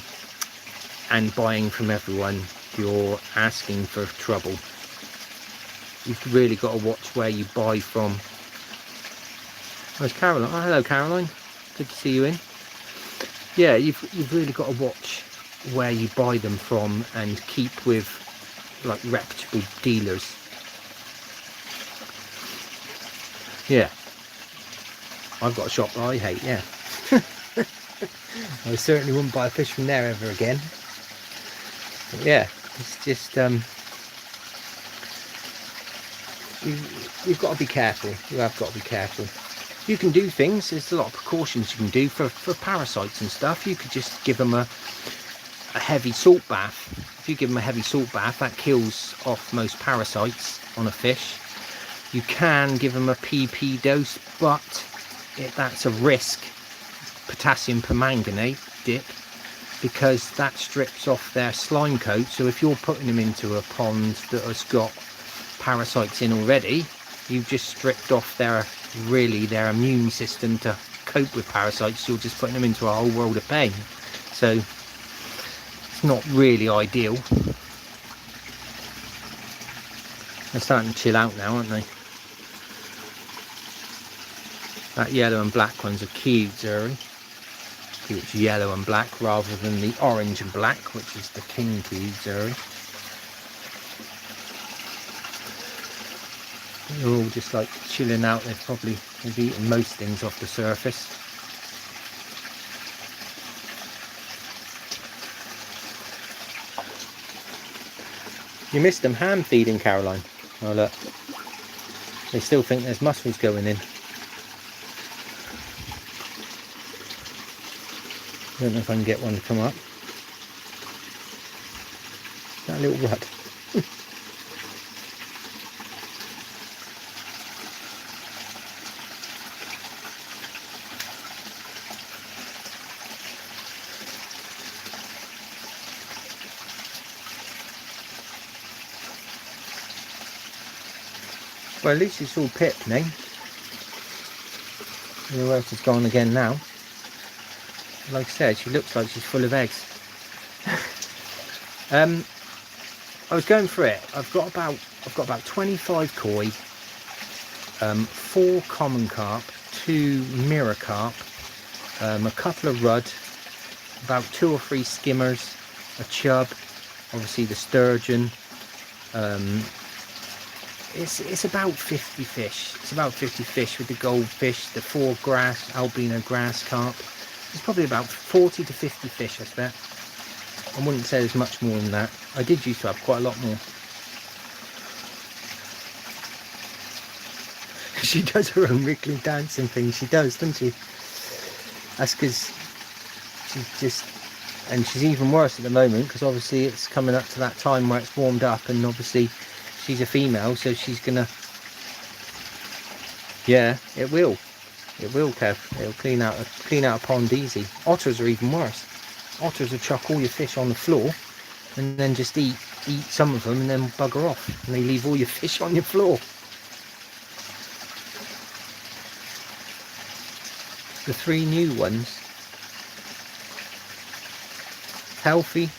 buying from everyone, you're asking for trouble. You've really got to watch where you buy from. There's Caroline. Oh, hello Caroline, good to see you in. Yeah, you've really got to watch where you buy them from and keep with like reputable dealers. Yeah, I've got a shop that I hate, yeah. I certainly wouldn't buy a fish from there ever again. But yeah, it's just you've got to be careful. You have got to be careful. You can do things, there's a lot of precautions you can do for parasites and stuff. You could just give them a heavy salt bath. If you give them a heavy salt bath, that kills off most parasites on a fish. You can give them a PP dose, but that's a risk, potassium permanganate dip, because that strips off their slime coat. So if you're putting them into a pond that has got parasites in already, you've just stripped off their immune system to cope with parasites. You're just putting them into a whole world of pain. So it's not really ideal. They're starting to chill out now, aren't they? That yellow and black one's a cute Zuri. It's yellow and black rather than the orange and black, which is the king cute Zuri. They're all just like chilling out. They've eaten most things off the surface. You missed them ham feeding, Caroline. Oh look, they still think there's mussels going in. I don't know if I can get one to come up. That little rut. Well, at least it's all pipped now. Where else has gone again now? Like I said, she looks like she's full of eggs. I was going for it. I've got about 25 koi, 4 common carp, 2 mirror carp, a couple of rudd, about 2 or 3 skimmers, a chub, obviously the sturgeon. It's about 50 fish. It's about 50 fish with the goldfish, the 4 albino grass carp. It's probably about 40 to 50 fish, I bet. I wouldn't say there's much more than that. I did used to have quite a lot more. She does her own wriggling dancing thing. She does, doesn't she? That's because she's just... And she's even worse at the moment, because obviously it's coming up to that time where it's warmed up, and obviously she's a female, so she's gonna Yeah, it will. It will, Kev. It'll clean out a pond easy. Otters are even worse. Otters will chuck all your fish on the floor and then just eat some of them and then bugger off. And they leave all your fish on your floor. The 3 new ones. Healthy.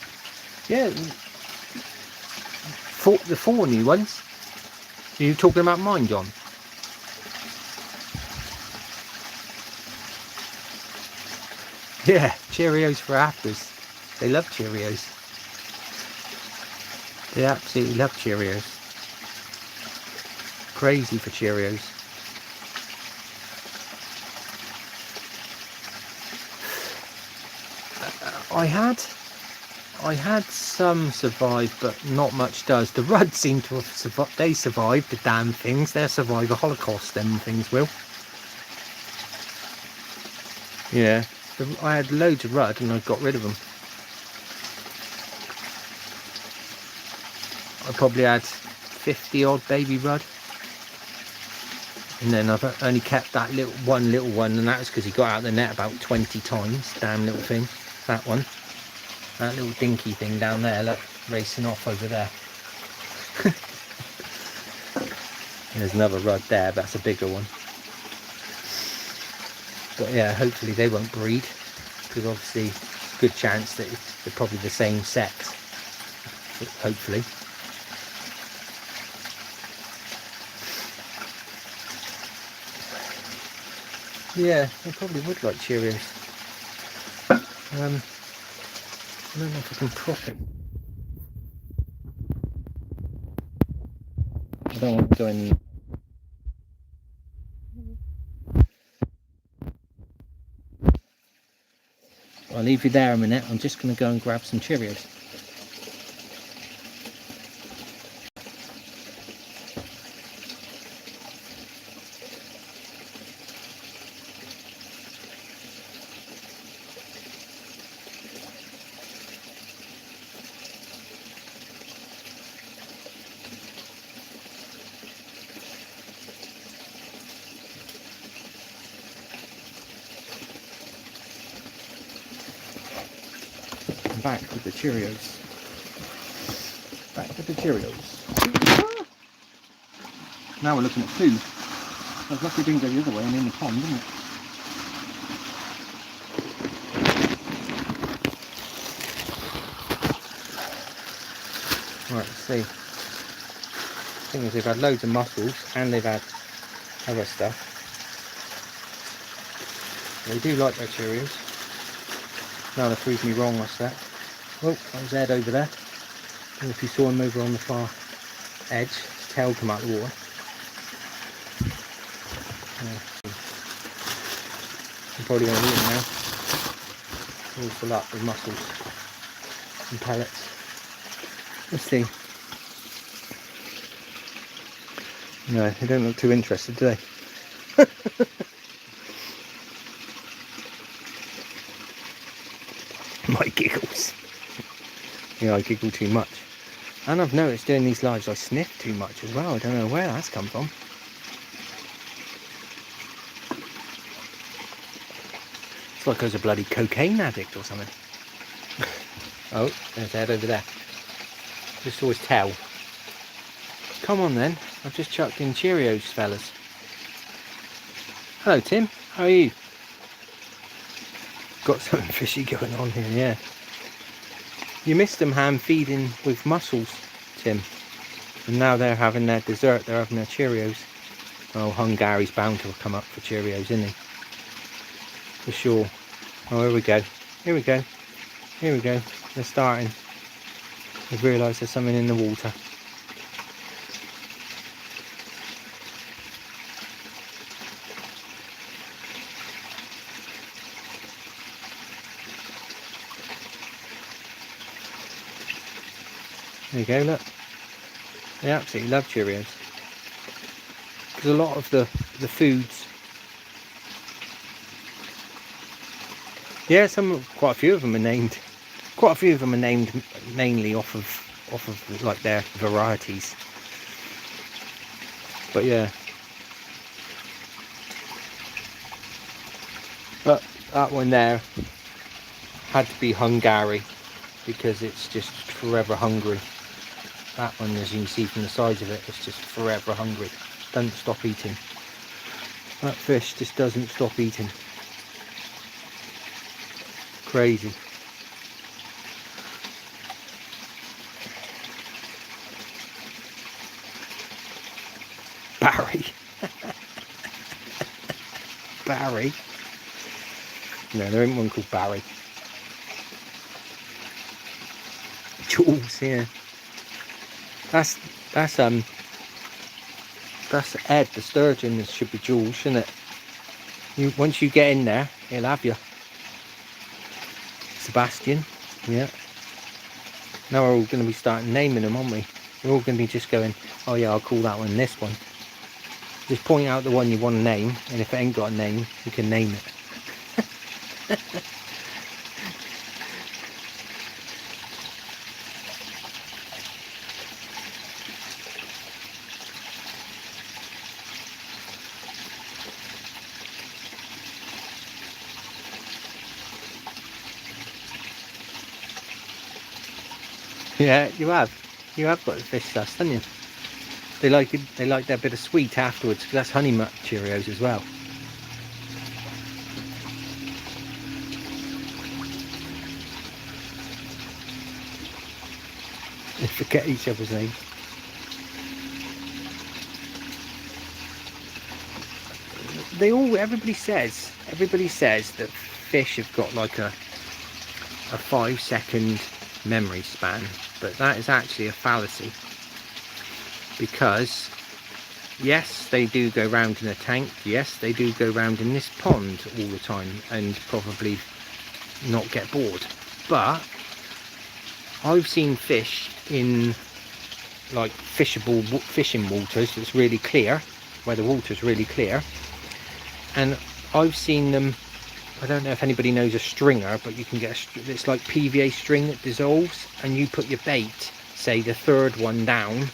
Yeah. The 4 new ones. Are you talking about mine, John? Yeah, Cheerios for afters. They love Cheerios. They absolutely love Cheerios. Crazy for Cheerios. I had some survive, but not much does. The rudd seem to have survived. They survived, the damn things. They'll survive a Holocaust, them things will. Yeah, I had loads of rudd and I got rid of them. I probably had 50 odd baby rudd. And then I've only kept that little one, and that was because he got out of the net about 20 times. Damn little thing. That one. That little dinky thing down there, look, racing off over there. There's another rudd there, but that's a bigger one. But yeah, hopefully they won't breed, because obviously it's a good chance that they're probably the same sex. Hopefully. Yeah, they probably would like Cheerios. I don't know if I can prop it. I don't want to go in. I'll leave you there a minute. I'm just going to go and grab some Cheerios. Back with the Cheerios. Back with the Cheerios. Now we're looking at food. I was lucky it didn't go the other way and in the pond, didn't it? Right, let's see. The thing is, they've had loads of mussels and they've had other stuff. They do like their Cheerios. Now they proved me wrong, what's that? Oh, that was Ed over there. And if you saw him over on the far edge, his tail come out of the water. I'm probably going to eat him now. All full up with mussels and pellets. Let's see. No, they don't look too interested, do they? My giggles. Yeah, I giggle too much. And I've noticed doing these lives I sniff too much as well. I don't know where that's come from. It's like I was a bloody cocaine addict or something. Oh, there's Ed over there. Just saw his tail. Come on then. I've just chucked in Cheerios, fellas. Hello, Tim. How are you? Got something fishy going on here, yeah. You missed them ham feeding with mussels, Tim. And now they're having their dessert, they're having their Cheerios. Oh, Hungary's bound to come up for Cheerios, isn't he? For sure. Oh, here we go. Here we go. Here we go. They're starting. They've realised there's something in the water. There you go, look. They absolutely love Cheerios. Because a lot of the foods... Yeah, quite a few of them are named. Quite a few of them are named mainly off of like their varieties. But yeah. But that one there had to be Hungary, because it's just forever hungry. That one, as you can see from the size of it, it's just forever hungry. Doesn't stop eating. That fish just doesn't stop eating. Crazy. Barry. Barry. No, there isn't one called Barry. Jules, yeah. That's Ed, the sturgeon. This should be Jules, shouldn't it? Once you get in there, he'll have you. Sebastian, yeah. Now we're all going to be starting naming them, aren't we? We're all going to be just going, oh yeah, I'll call that one this one. Just point out the one you want to name, and if it ain't got a name, you can name it. Yeah, you have got the fish sus, haven't you? They like it. They like that bit of sweet afterwards, because that's honey nut Cheerios as well. They forget each other's names. Everybody says that fish have got like a 5-second memory span, but that is actually a fallacy, because yes, they do go round in a tank, yes, they do go round in this pond all the time and probably not get bored, but I've seen fish in like fishable fishing waters that's really clear, where the water's really clear, and I've seen them. I don't know if anybody knows a stringer, but you can get it's like PVA string that dissolves, and you put your bait, say the third one down,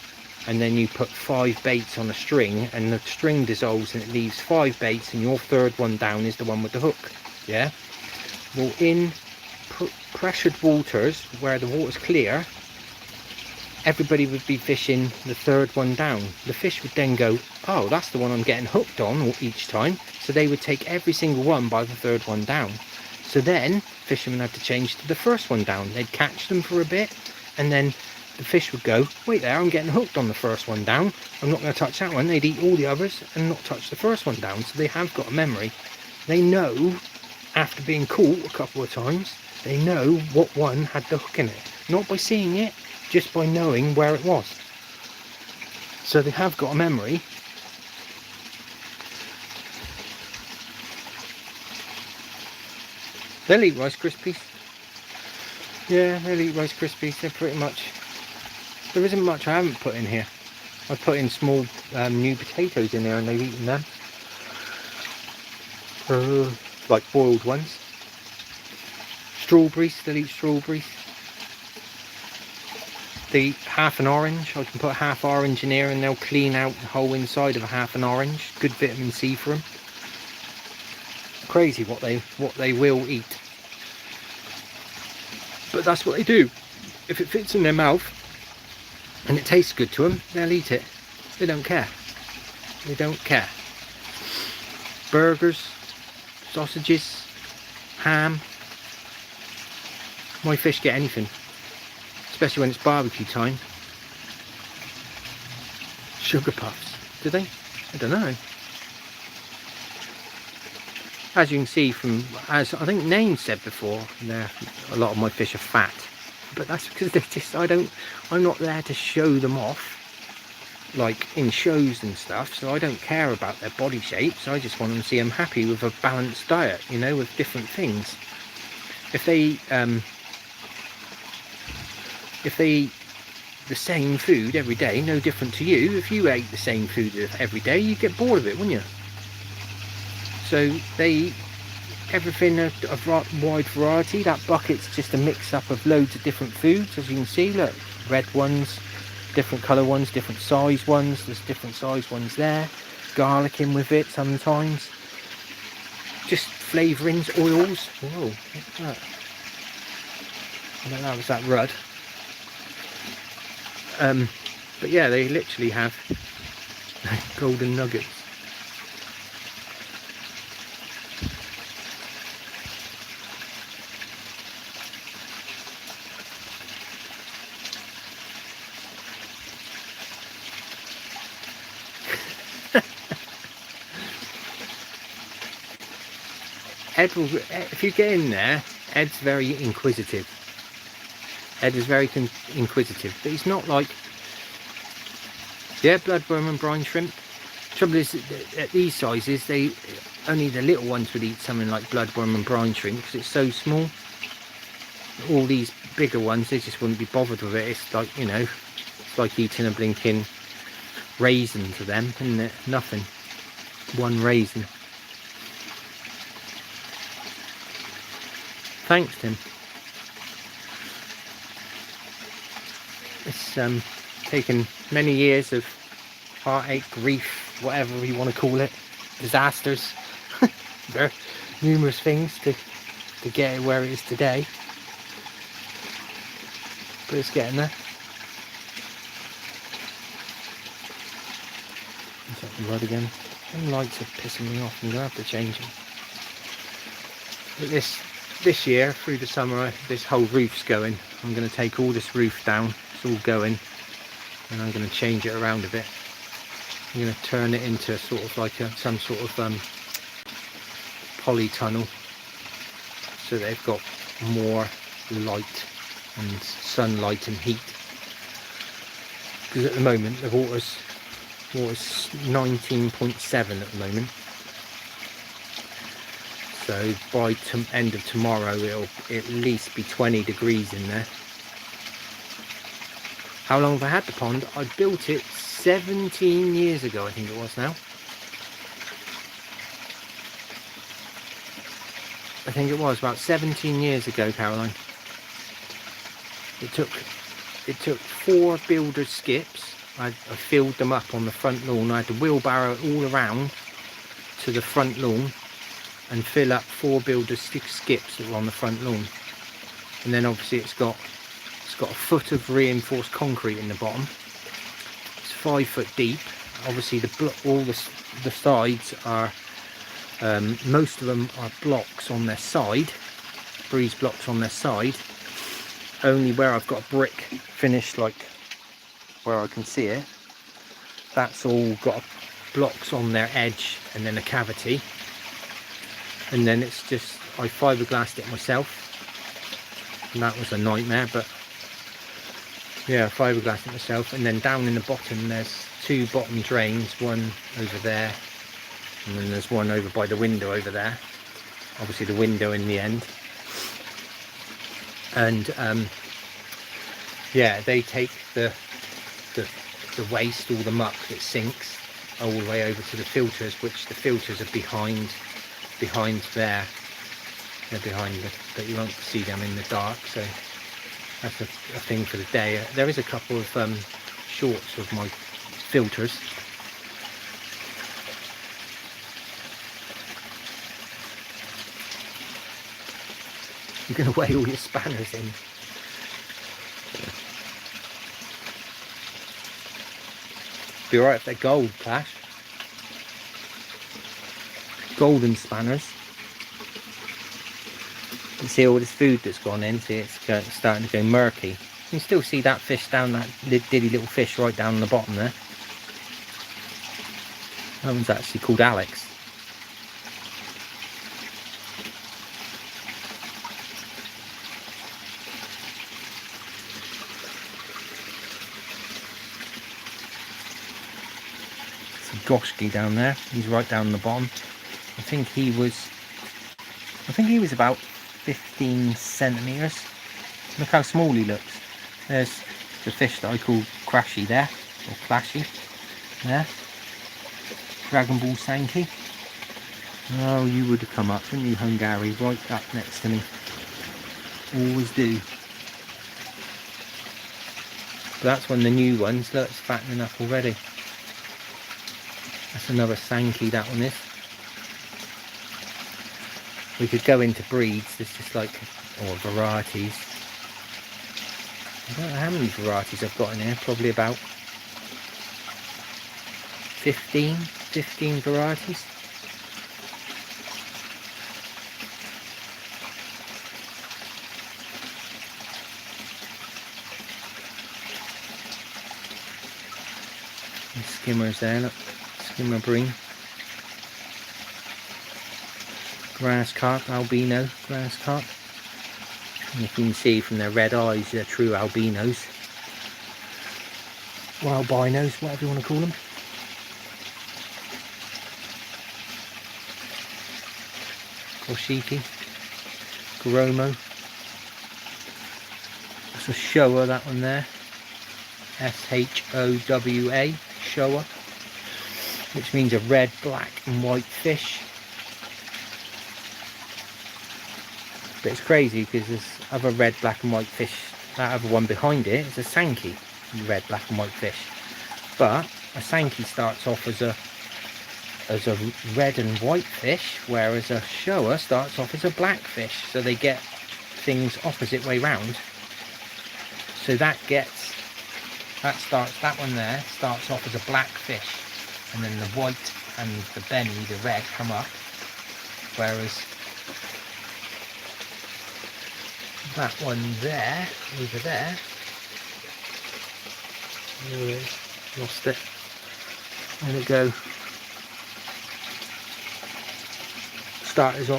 and then you put 5 baits on a string, and the string dissolves and it leaves 5 baits, and your third one down is the one with the hook. Yeah, well, in pressured waters where the water's clear, everybody would be fishing the third one down. The fish would then go, oh, that's the one I'm getting hooked on each time. So they would take every single one by the third one down. So then fishermen had to change to the first one down. They'd catch them for a bit, and then the fish would go, wait there, I'm getting hooked on the first one down. I'm not going to touch that one. They'd eat all the others and not touch the first one down. So they have got a memory. They know, after being caught a couple of times, they know what one had the hook in it. Not by seeing it, just by knowing where it was. So they have got a memory. They'll eat Rice Krispies. Yeah, they'll eat Rice Krispies. They're pretty much... There isn't much I haven't put in here. I put in small new potatoes in there, and they've eaten them. Like boiled ones. Strawberries, they'll eat strawberries. They eat half an orange. I can put half orange in here, and they'll clean out the whole inside of a half an orange. Good vitamin C for them. Crazy what they will eat. But that's what they do. If it fits in their mouth and it tastes good to them, they'll eat it. They don't care. They don't care. Burgers, sausages, ham. My fish get anything, especially when it's barbecue time. Sugar puffs, do they? I don't know. As you can see from, as I think Nain said before, a lot of my fish are fat, but that's because they just, I'm not there to show them off, like in shows and stuff, so I don't care about their body shapes. I just want them to see them happy with a balanced diet, you know, with different things. If they eat the same food every day, no different to you, if you ate the same food every day, you'd get bored of it, wouldn't you? So they eat everything, a wide variety. That bucket's just a mix up of loads of different foods, as you can see. Look, red ones, different colour ones, different size ones. There's different size ones there. Garlic in with it sometimes. Just flavourings, oils. Whoa, what's that? I don't know, that was that rudd. But yeah, they literally have golden nuggets. Ed will, if you get in there, Ed's very inquisitive. Ed is very inquisitive, but he's not like, yeah, bloodworm and brine shrimp. Trouble is, at these sizes, only the little ones would eat something like bloodworm and brine shrimp because it's so small. All these bigger ones, they just wouldn't be bothered with it. It's like, you know, it's like eating a blinking raisin to them, isn't it? Nothing. One raisin. Thanks, Tim. It's taken many years of heartache, grief, whatever you want to call it, disasters. There are numerous things to get it where it is today. But it's getting there. Is that the rod again? Them lights are pissing me off. I'm going to have to change them. But this year, through the summer, this whole roof's going. I'm going to take all this roof down. It's all going. And I'm going to change it around a bit. I'm going to turn it into sort of like some sort of polytunnel. So they've got more light and sunlight and heat. Because at the moment, the water's 19.7 at the moment. So by end of tomorrow, it'll at least be 20 degrees in there. How long have I had the pond? I built it 17 years ago, I think it was now. I think it was about 17 years ago, Caroline. It took 4 builder skips. I filled them up on the front lawn. I had to wheelbarrow it all around to the front lawn and fill up 4 builder skips that were on the front lawn. And then obviously it's got a foot of reinforced concrete in the bottom. It's 5 foot deep. Obviously all the sides are, most of them are blocks on their side, breeze blocks on their side. Only where I've got a brick finished, like where I can see it, that's all got blocks on their edge and then a cavity. And then it's just, I fiberglassed it myself. And that was a nightmare, but yeah, I fiberglassed it myself. And then down in the bottom, there's 2 bottom drains, one over there, and then there's one over by the window over there. Obviously the window in the end. And yeah, they take the waste, all the muck that sinks, all the way over to the filters, which the filters are behind there. They're behind but you won't see them in the dark, so that's a thing for the day. There is a couple of shorts of my filters. You're going to weigh all your spanners in. Be alright if they're gold, Clash. Golden spanners. You see all this food that's gone in, see it's starting to go murky. You can still see that fish down, that diddy little fish right down the bottom there. That one's actually called Alex. Goshki down there, he's right down the bottom. I think he was about 15 centimeters. Look how small he looks. There's the fish that I call Crashy there, or Clashy there. Dragon Ball Sankey. Oh, you would have come up, wouldn't you, Hungary? Right up next to me. Always do. But that's one of the new ones. Look, it's fattening up already. That's another Sankey, that one is. We could go into breeds. There's just like, or varieties. I don't know how many varieties I've got in here. Probably about 15 varieties. And skimmers there, look. Skimmer bream. Grass carp, albino grass carp. And you can see from their red eyes, they're true albinos. Or albinos, whatever you want to call them. Koshiki. Goromo. That's a Showa, that one there. S-H-O-W-A. Showa. Which means a red, black and white fish. But it's crazy because there's other red, black and white fish. That other one behind it is a Sankey, red, black and white fish. But a Sankey starts off as a red and white fish, whereas a Showa starts off as a black fish. So they get things opposite way round. So that one there starts off as a black fish, and then the white and the Benny, the red, come up, whereas that one there, over there, lost it, there we go, starts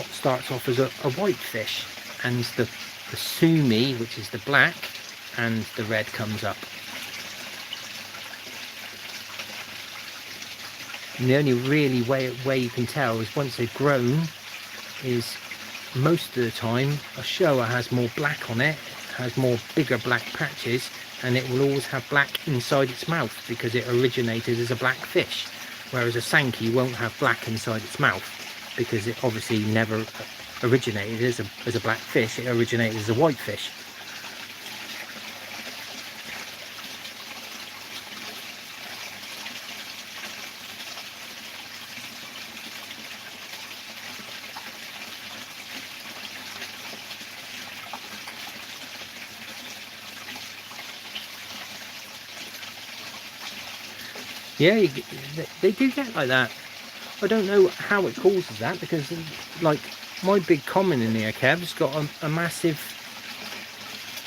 off as a white fish, and the Sumi, which is the black, and the red comes up. And the only really way you can tell is once they've grown is most of the time a Showa has more black on it, has more bigger black patches, and it will always have black inside its mouth because it originated as a black fish, whereas a Sankey won't have black inside its mouth because it obviously never originated as a black fish, it originated as a white fish. Yeah, they do get like that. I don't know how it causes that, because like my big common in here, Kev's got a massive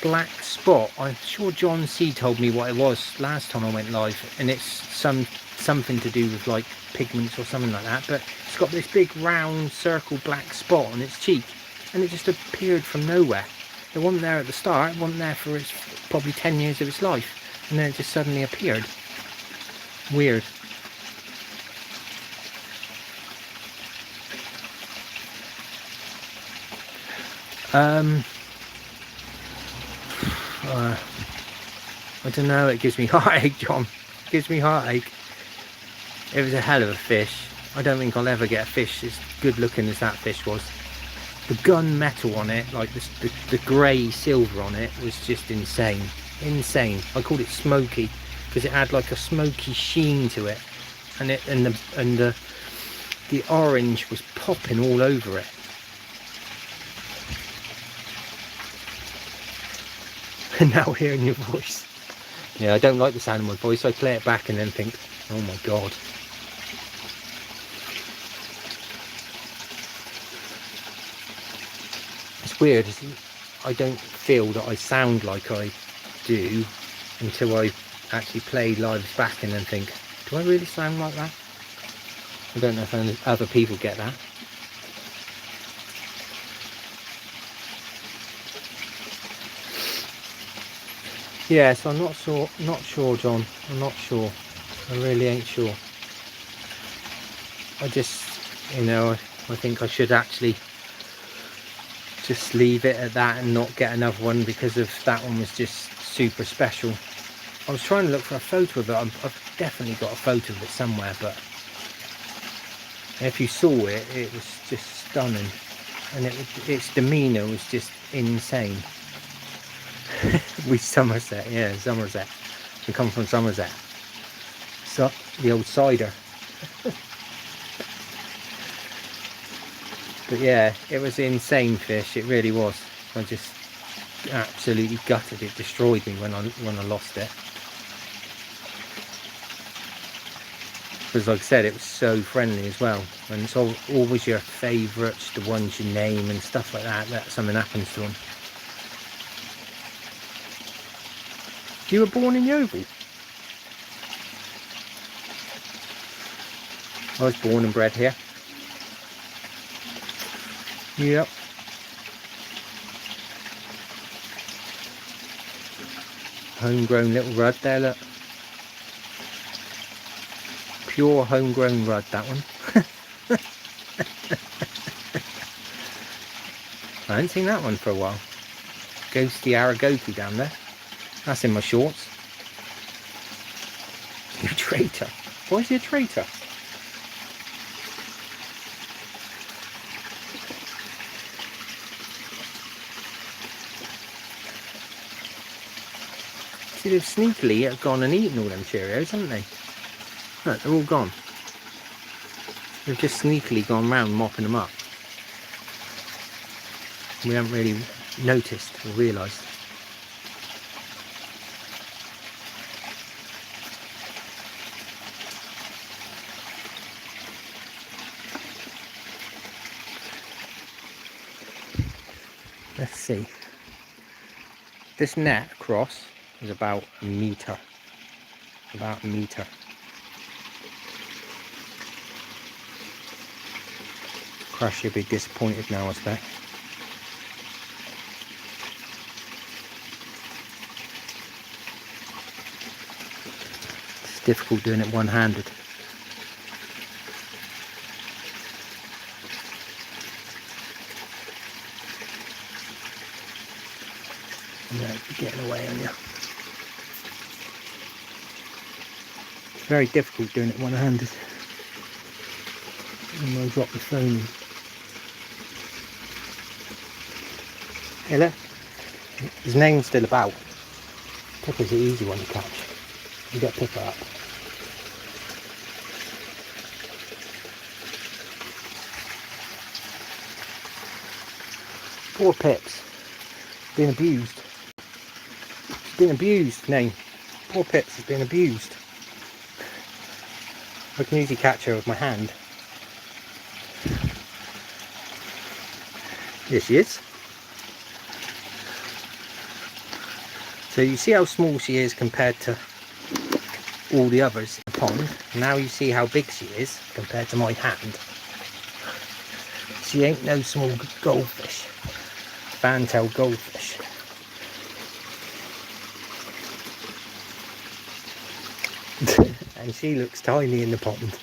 black spot. I'm sure John C told me what it was last time I went live, and it's something to do with like pigments or something like that, but it's got this big round circle black spot on its cheek, and it just appeared from nowhere. It wasn't there at the start, it wasn't there for its probably 10 years of its life, and then it just suddenly appeared. Weird. I don't know, it gives me heartache, John. It gives me heartache. It was a hell of a fish. I don't think I'll ever get a fish as good looking as that fish was. The gun metal on it, like the grey silver on it, was just insane. Insane. I called it smoky because it had like a smoky sheen to it, and the orange was popping all over it. And now hearing your voice, yeah, I don't like the sound of my voice. I play it back and then think, oh my god. It's weird, I don't feel that I sound like I do until I actually play lives back and then think, do I really sound like that? I don't know if other people get that. Yes, I'm not sure, John. I'm not sure. I really ain't sure. I just, I think I should actually just leave it at that and not get another one, because of that one was just super special. I was trying to look for a photo of it. I've definitely got a photo of it somewhere, but if you saw it, it was just stunning, and its demeanour was just insane. We Somerset, yeah, Somerset. We come from Somerset. So the old cider. But yeah, it was an insane fish, it really was. I just absolutely gutted it, destroyed me when I lost it. Because like I said, it was so friendly as well, and it's always your favourites, the ones you name and stuff like that, that something happens to them. You were born in Yeovil? I was born and bred here. Yep. Homegrown little rudd there, look. Pure homegrown rudd, that one. I haven't seen that one for a while. Ghosty Aragoki down there. That's in my shorts. You traitor. Why is he a traitor? See, they've sneakily gone and eaten all them Cheerios, haven't they? Look, they're all gone. They've just sneakily gone round mopping them up. We haven't really noticed or realised. Let's see. This net across is about a metre. About a metre. Crush, you'll be disappointed now, I expect. It's difficult doing it one-handed. Yeah, you're getting away on you. It's very difficult doing it one-handed. I'm going to drop the phone. Hey, look. His name's still about. Pippa's the easy one to catch. You get Pippa up. Poor Pips. Been abused. She's been abused, name. Poor Pips has been abused. I can usually catch her with my hand. Here she is. So you see how small she is compared to all the others in the pond. Now you see how big she is compared to my hand. She ain't no small goldfish. Fantail goldfish. And she looks tiny in the pond.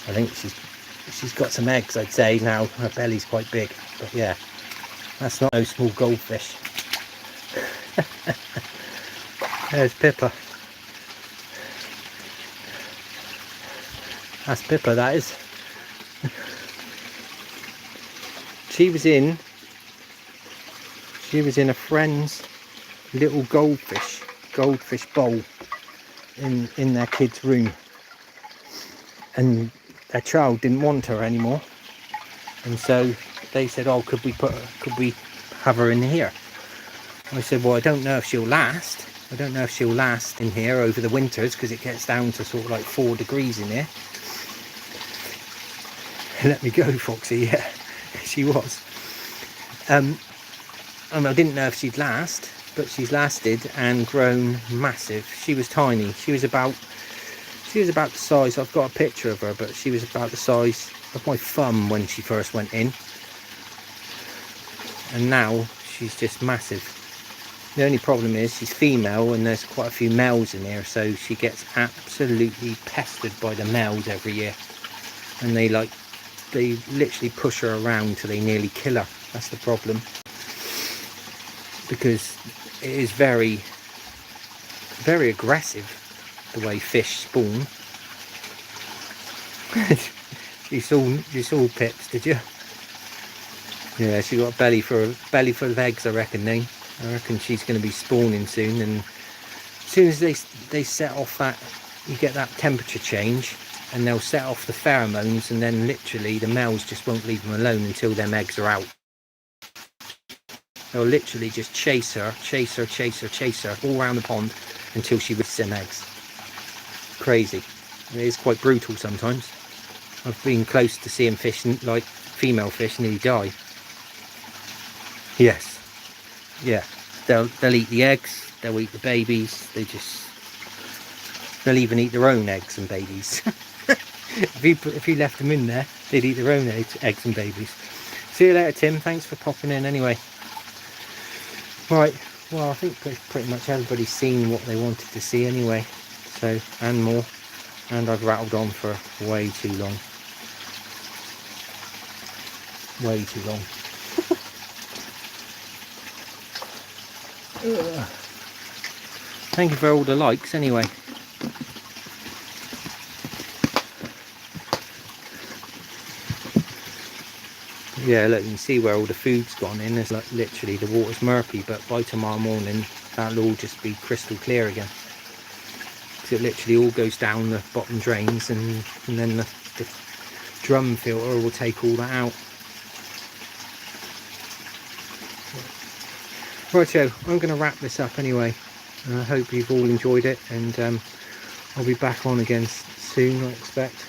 I think she's got some eggs, I'd say. Now her belly's quite big, but yeah, that's not no small goldfish. There's Pippa. That's Pippa, that is. She was in a friend's little goldfish bowl in their kids' room, and their child didn't want her anymore, and so they said, oh, could we have her in here? I said, well, I don't know if she'll last. I don't know if she'll last in here over the winters, because it gets down to sort of like 4 degrees in here. Let me go, Foxy. Yeah, she was. And I didn't know if she'd last, but she's lasted and grown massive. She was tiny. She was about the size, I've got a picture of her, but she was about the size of my thumb when she first went in. And now she's just massive. The only problem is she's female and there's quite a few males in here, so she gets absolutely pestered by the males every year. And they literally push her around till they nearly kill her. That's the problem. Because it is very, very aggressive the way fish spawn. You saw Pips, did you? Yeah, she got a belly full of eggs, I reckon. I reckon she's going to be spawning soon, and as soon as they set off that, you get that temperature change, and they'll set off the pheromones, and then literally the males just won't leave them alone until them eggs are out. They'll literally just chase her all around the pond until she releases them eggs. Crazy. It is quite brutal sometimes. I've been close to seeing fish, like female fish, nearly die. Yes. Yeah. They'll eat the eggs, they'll eat the babies, they'll even eat their own eggs and babies. If you left them in there, they'd eat their own eggs and babies. See you later, Tim. Thanks for popping in anyway. Right, well, I think pretty much everybody's seen what they wanted to see anyway, so, and more. And I've rattled on for way too long. Way too long. Thank you for all the likes anyway. Yeah, look, you can see where all the food's gone in. It's like literally the water's murky, but by tomorrow morning that'll all just be crystal clear again. So it literally all goes down the bottom drains, and then the drum filter will take all that out. Righto, I'm going to wrap this up anyway. I hope you've all enjoyed it, and I'll be back on again soon, I expect.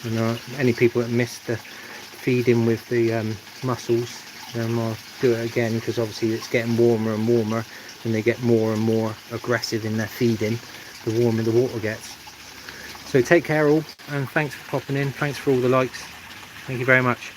And any people that missed the feeding with the mussels, I'll do it again, because obviously it's getting warmer and warmer, and they get more and more aggressive in their feeding the warmer the water gets. So take care all, and thanks for popping in. Thanks for all the likes. Thank you very much.